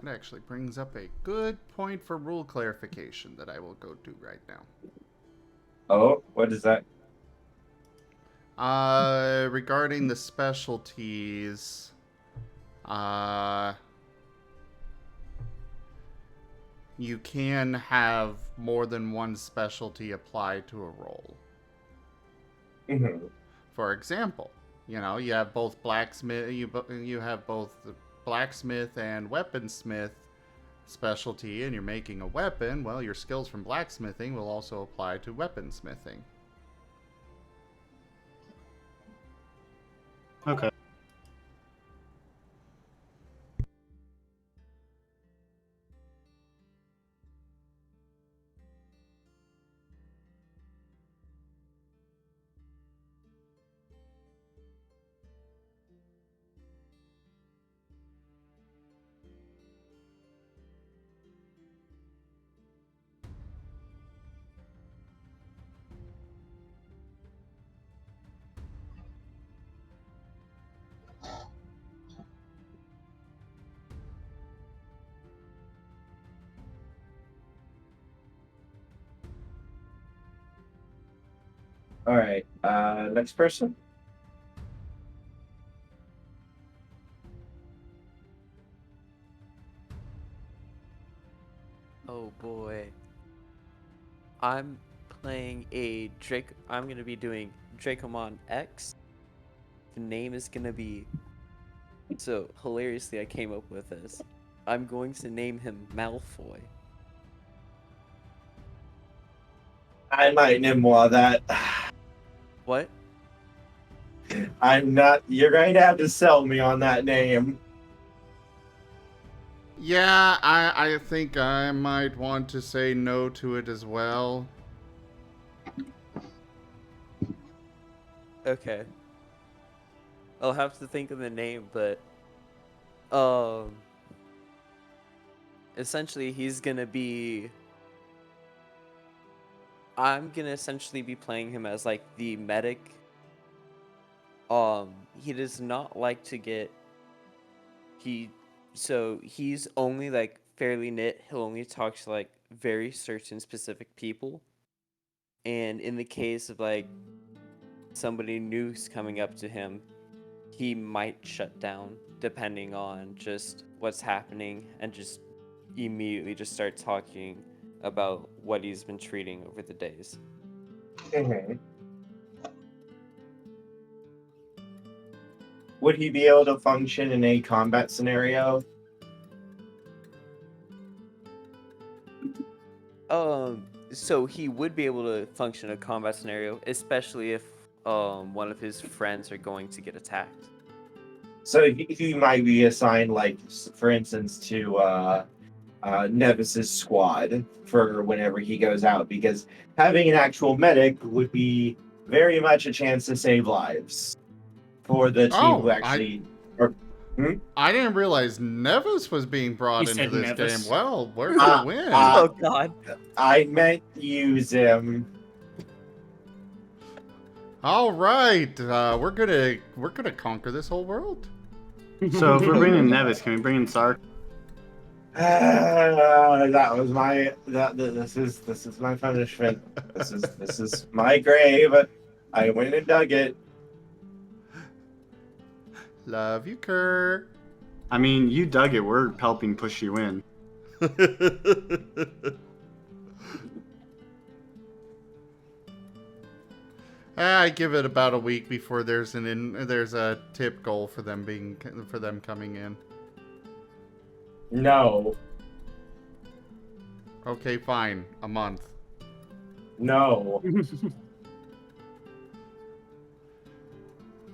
That actually brings up a good point for rule clarification that I will go do right now. Oh, what is that? Regarding the specialties, you can have more than one specialty applied to a role. Mm-hmm. For example, you have both blacksmith, you have both the blacksmith and weaponsmith specialty, and you're making a weapon. Well, your skills from blacksmithing will also apply to weaponsmithing. Okay. All right. Next person. Oh boy. I'm playing a Drake. I'm gonna be doing Dracomon X. The name is gonna be. So hilariously, I came up with this. I'm going to name him Malfoy. I might name more that. What? I'm not. You're going to have to sell me on that name. Yeah, I think I might want to say no to it as well. Okay. I'll have to think of the name, but um, essentially he's gonna be. I'm gonna essentially be playing him as like the medic. He does not like to get. He, so he's only like fairly knit. He'll only talk to like very certain specific people. And in the case of like somebody new's coming up to him, he might shut down depending on just what's happening and just immediately just start talking about what he's been treating over the days. Would he be able to function in a combat scenario? So he would be able to function in a combat scenario, especially if one of his friends are going to get attacked. So he might be assigned, like, for instance, to Nevis's squad for whenever he goes out, because having an actual medic would be very much a chance to save lives for the team who actually. I didn't realize Nevis was being brought You into said this Nevis. game. Well, where's the win? Oh God! I meant use him. All right, we're gonna conquer this whole world. So if we're bringing Nevis, can we bring in Sark? That was my this is my punishment. This is my grave. I went and dug it. Love you, Kerr. I mean, you dug it. We're helping push you in. I give it about a week before there's a tip goal for them coming in. No. Okay, fine. A month. No.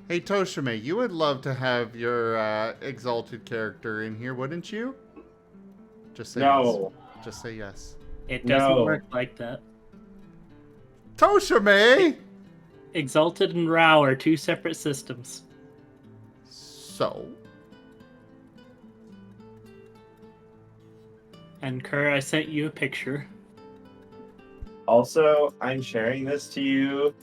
Hey, Toshime, you would love to have your exalted character in here, wouldn't you? Just say No. yes. Just say yes. It doesn't No. work like that. Toshime! Exalted and RAOW are two separate systems. So? And Kerr, I sent you a picture. Also, I'm sharing this to you.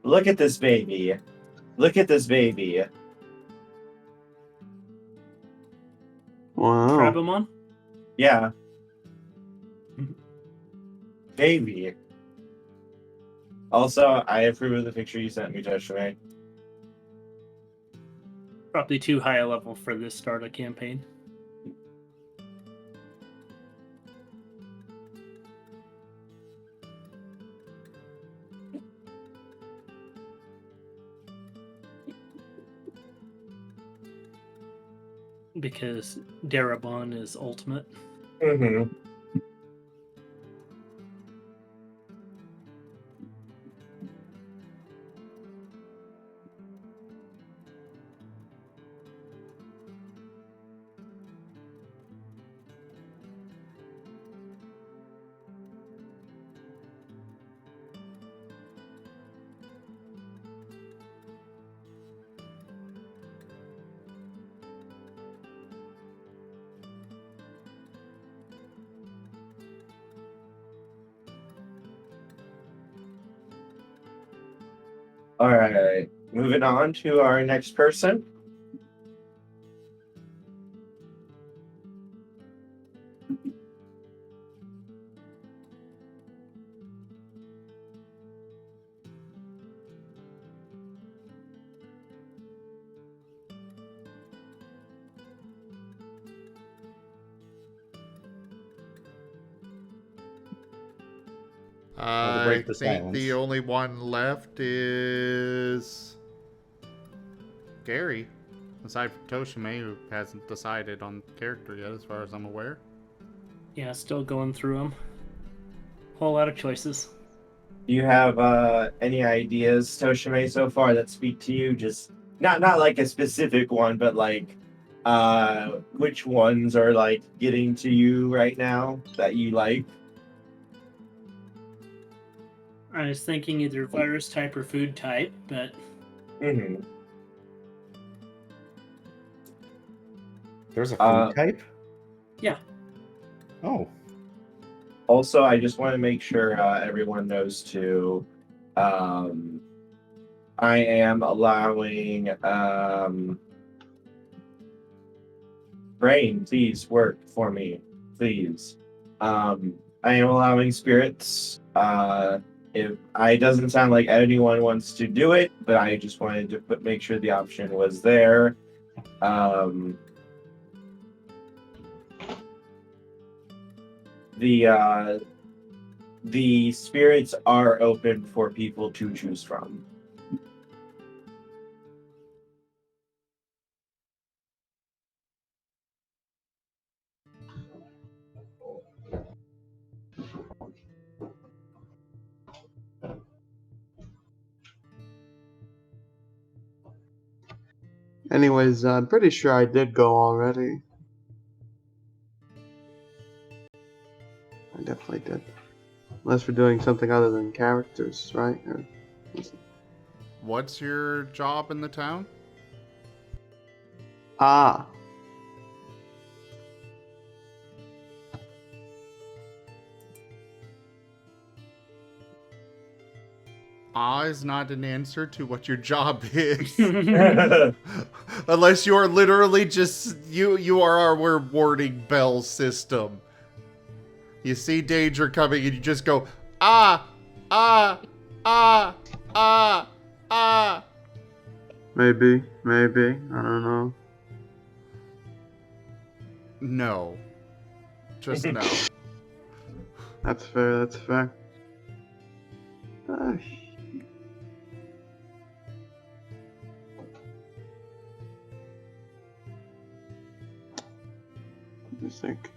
Look at this baby. Look at this baby. Wow. Trabamon? Yeah. Baby. Also, I approve of the picture you sent me, Joshua. Probably too high a level for this start of campaign. Because Darabon is ultimate. Mm-hmm. All right, moving on to our next person. to I break the think the silence. only one left is Gary, aside from Toshime, who hasn't decided on character yet, as far as I'm aware. Yeah, still going through them. Whole lot of choices. Do you have any ideas, Toshime, so far that speak to you? Just not like a specific one, but like which ones are like getting to you right now that you like? I was thinking either virus type or food type, but Mm-hmm. There's a food type? Yeah. Oh. Also, I just want to make sure everyone knows too. I am allowing Brain, please work for me, please. I am allowing spirits. If it doesn't sound like anyone wants to do it, but I just wanted to make sure the option was there. The spirits are open for people to choose from. Anyways, I'm pretty sure I did go already. I definitely did. Unless we're doing something other than characters, right? Or... What's your job in the town? Ah. Ah is not an answer to what your job is. Unless you are literally just you are our warning bell system. You see danger coming and you just go ah ah ah ah ah. Maybe. I don't know. No. Just no. That's fair. Let me think.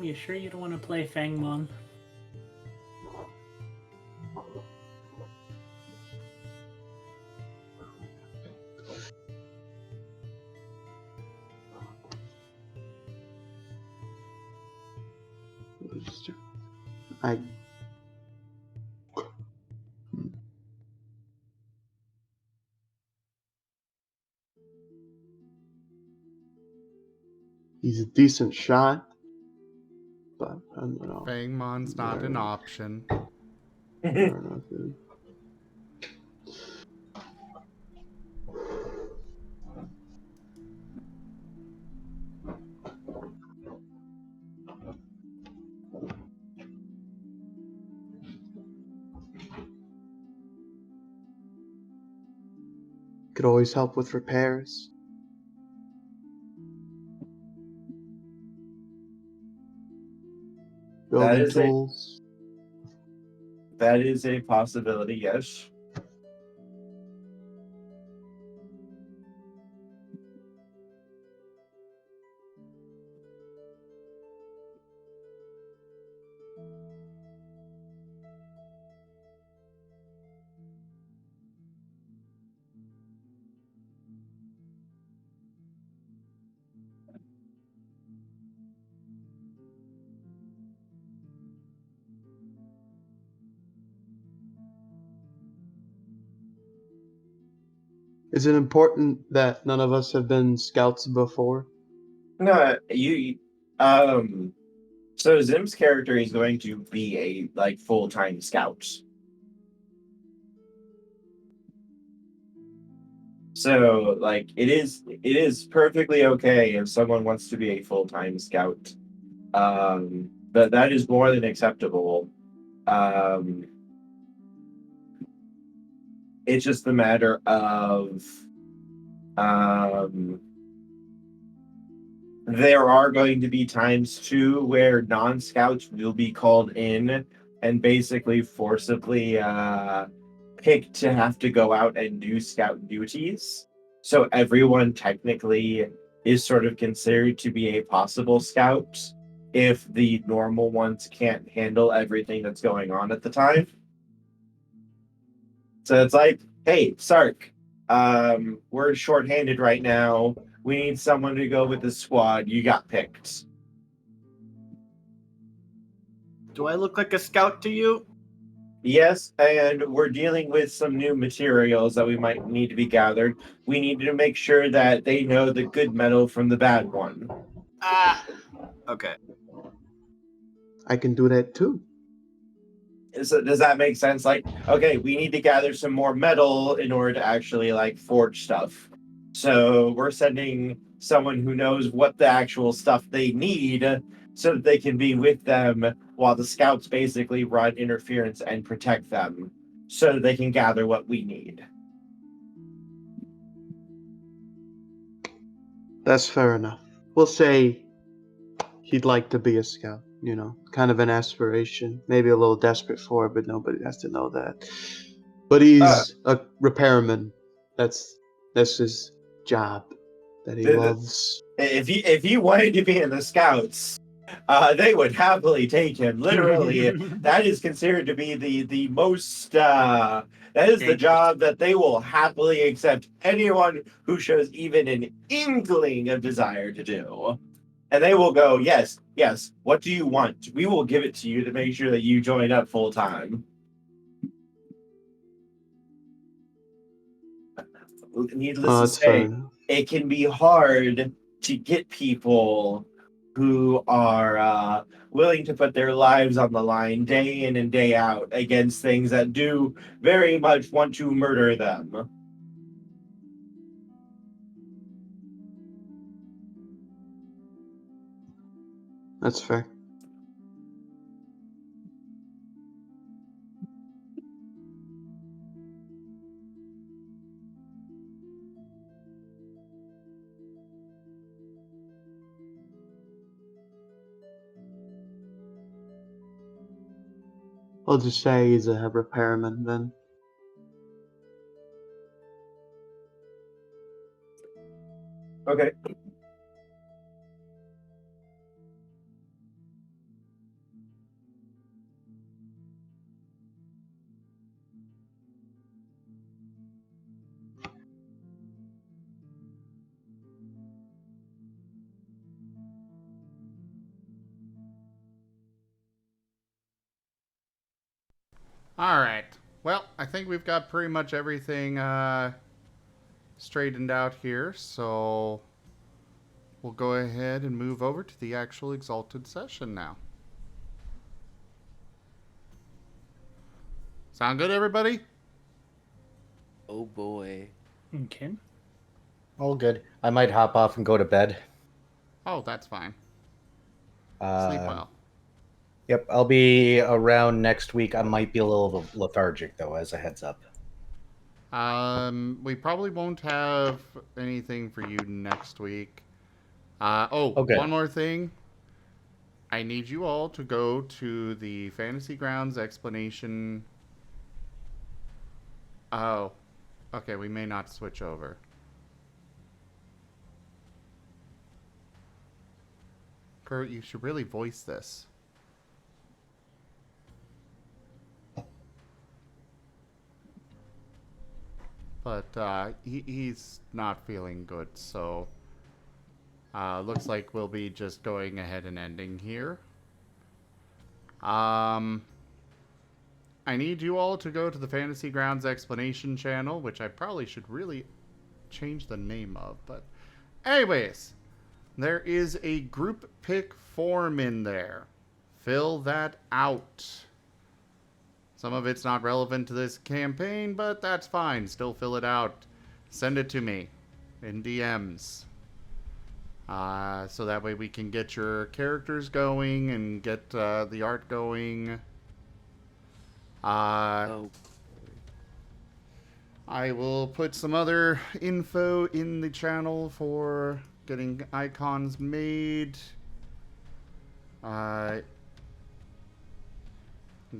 You sure you don't want to play Fangmon? He's a decent shot, but I don't know. Fangmon's not an option. I don't know, dude. Could always help with repairs. Building tools. That is a possibility, yes. Is it important that none of us have been scouts before? No, so Zim's character is going to be a full-time scout. So it is perfectly okay if someone wants to be a full-time scout. That is more than acceptable. It's just a matter of there are going to be times too where non-scouts will be called in and basically forcibly picked to have to go out and do scout duties. So everyone technically is sort of considered to be a possible scout if the normal ones can't handle everything that's going on at the time. So it's like, hey, Sark, we're shorthanded right now. We need someone to go with the squad. You got picked. Do I look like a scout to you? Yes, and we're dealing with some new materials that we might need to be gathered. We need to make sure that they know the good metal from the bad one. Ah, okay. I can do that too. So does that make sense? Like, okay, we need to gather some more metal in order to actually like forge stuff. So we're sending someone who knows what the actual stuff they need so that they can be with them while the scouts basically run interference and protect them so that they can gather what we need. That's fair enough. We'll say he'd like to be a scout, you know, kind of an aspiration. Maybe a little desperate for it, but nobody has to know that. But he's a repairman. That's his job that he loves. If he wanted to be in the scouts, they would happily take him. Literally, that is considered to be the most. That is the job that they will happily accept anyone who shows even an inkling of desire to do. And they will go, yes, yes. What do you want? We will give it to you to make sure that you join up full time. Needless to say, it can be hard to get people who are willing to put their lives on the line day in and day out against things that do very much want to murder them. That's fair. I'll just say he's a repairman then. Okay. All right. Well, I think we've got pretty much everything straightened out here, so we'll go ahead and move over to the actual Exalted session now. Sound good, everybody? Oh boy. Okay. All good. I might hop off and go to bed. Oh, that's fine. Sleep well. Yep, I'll be around next week. I might be a little lethargic, though, as a heads up. We probably won't have anything for you next week. Okay. One more thing. I need you all to go to the Fantasy Grounds explanation. Oh, okay, we may not switch over. Kurt, you should really voice this. But he's not feeling good, so looks like we'll be just going ahead and ending here. I need you all to go to the Fantasy Grounds explanation channel, which I probably should really change the name of, but anyways, there is a group pick form in there. Fill that out. Some of it's not relevant to this campaign, but that's fine. Still fill it out. Send it to me in DMs. So that way we can get your characters going and get the art going. Oh, I will put some other info in the channel for getting icons made.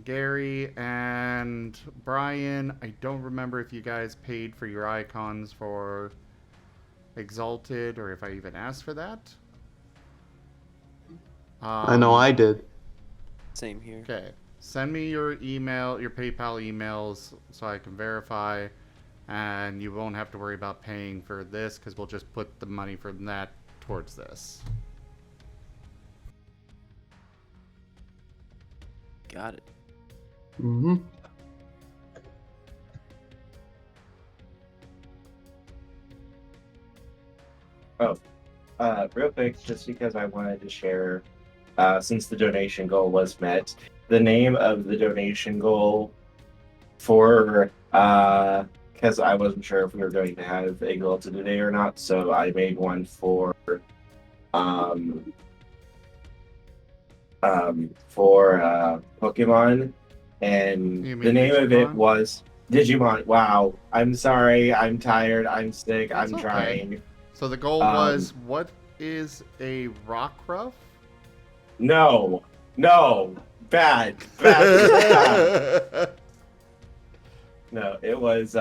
Gary and Brian, I don't remember if you guys paid for your icons for Exalted or if I even asked for that. I know I did. same here. Okay. Send me your email, your PayPal emails so I can verify, and you won't have to worry about paying for this because we'll just put the money from that towards this. Got it. Mm-hmm. Real quick, just because I wanted to share, since the donation goal was met, the name of the donation goal for, because I wasn't sure if we were going to have Exalted today or not, so I made one for Pokemon, and You mean the name of it Digimon? was Digimon. Wow, I'm sorry, I'm tired, I'm sick, That's I'm okay. trying. So the goal was, what is a Rockruff? No, bad. No, it was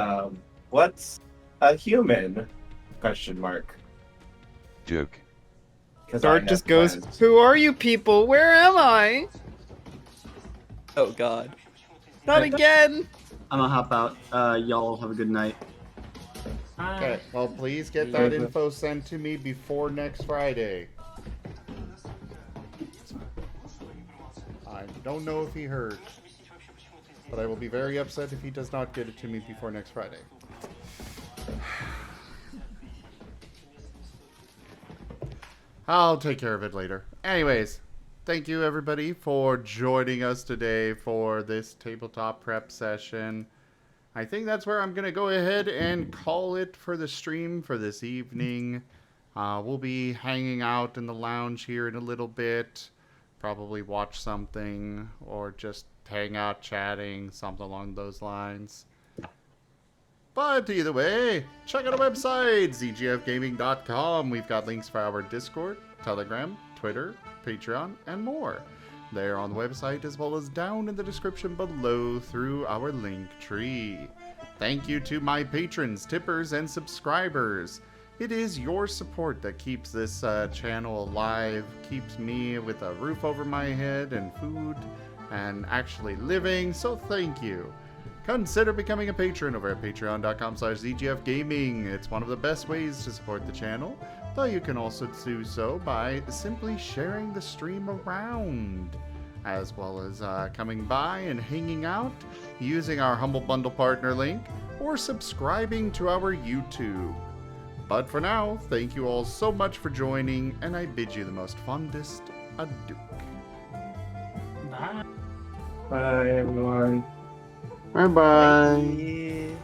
what's a human? Question mark. Joke. Dart just goes, "Who are you people? Where am I? Oh God. Not again!" I'm gonna hop out. Y'all have a good night. Okay, well, please get that info sent to me before next Friday. I don't know if he heard, but I will be very upset if he does not get it to me before next Friday. I'll take care of it later. Anyways, thank you everybody for joining us today for this tabletop prep session. I think that's where I'm going to go ahead and call it for the stream for this evening. We'll be hanging out in the lounge here in a little bit. Probably watch something or just hang out chatting, something along those lines. But either way, check out our website, zgfgaming.com. We've got links for our Discord, Telegram, Twitter, Patreon, and more. They're on the website as well as down in the description below through our link tree. Thank you to my patrons, tippers, and subscribers. It is your support that keeps this channel alive, keeps me with a roof over my head and food and actually living, so thank you. Consider becoming a patron over at patreon.com/zgfgaming. It's one of the best ways to support the channel, though you can also do so by simply sharing the stream around, as well as coming by and hanging out using our Humble Bundle partner link or subscribing to our YouTube. But for now, thank you all so much for joining, and I bid you the most fondest adieu. Bye. Bye everyone. Bye bye. Yeah.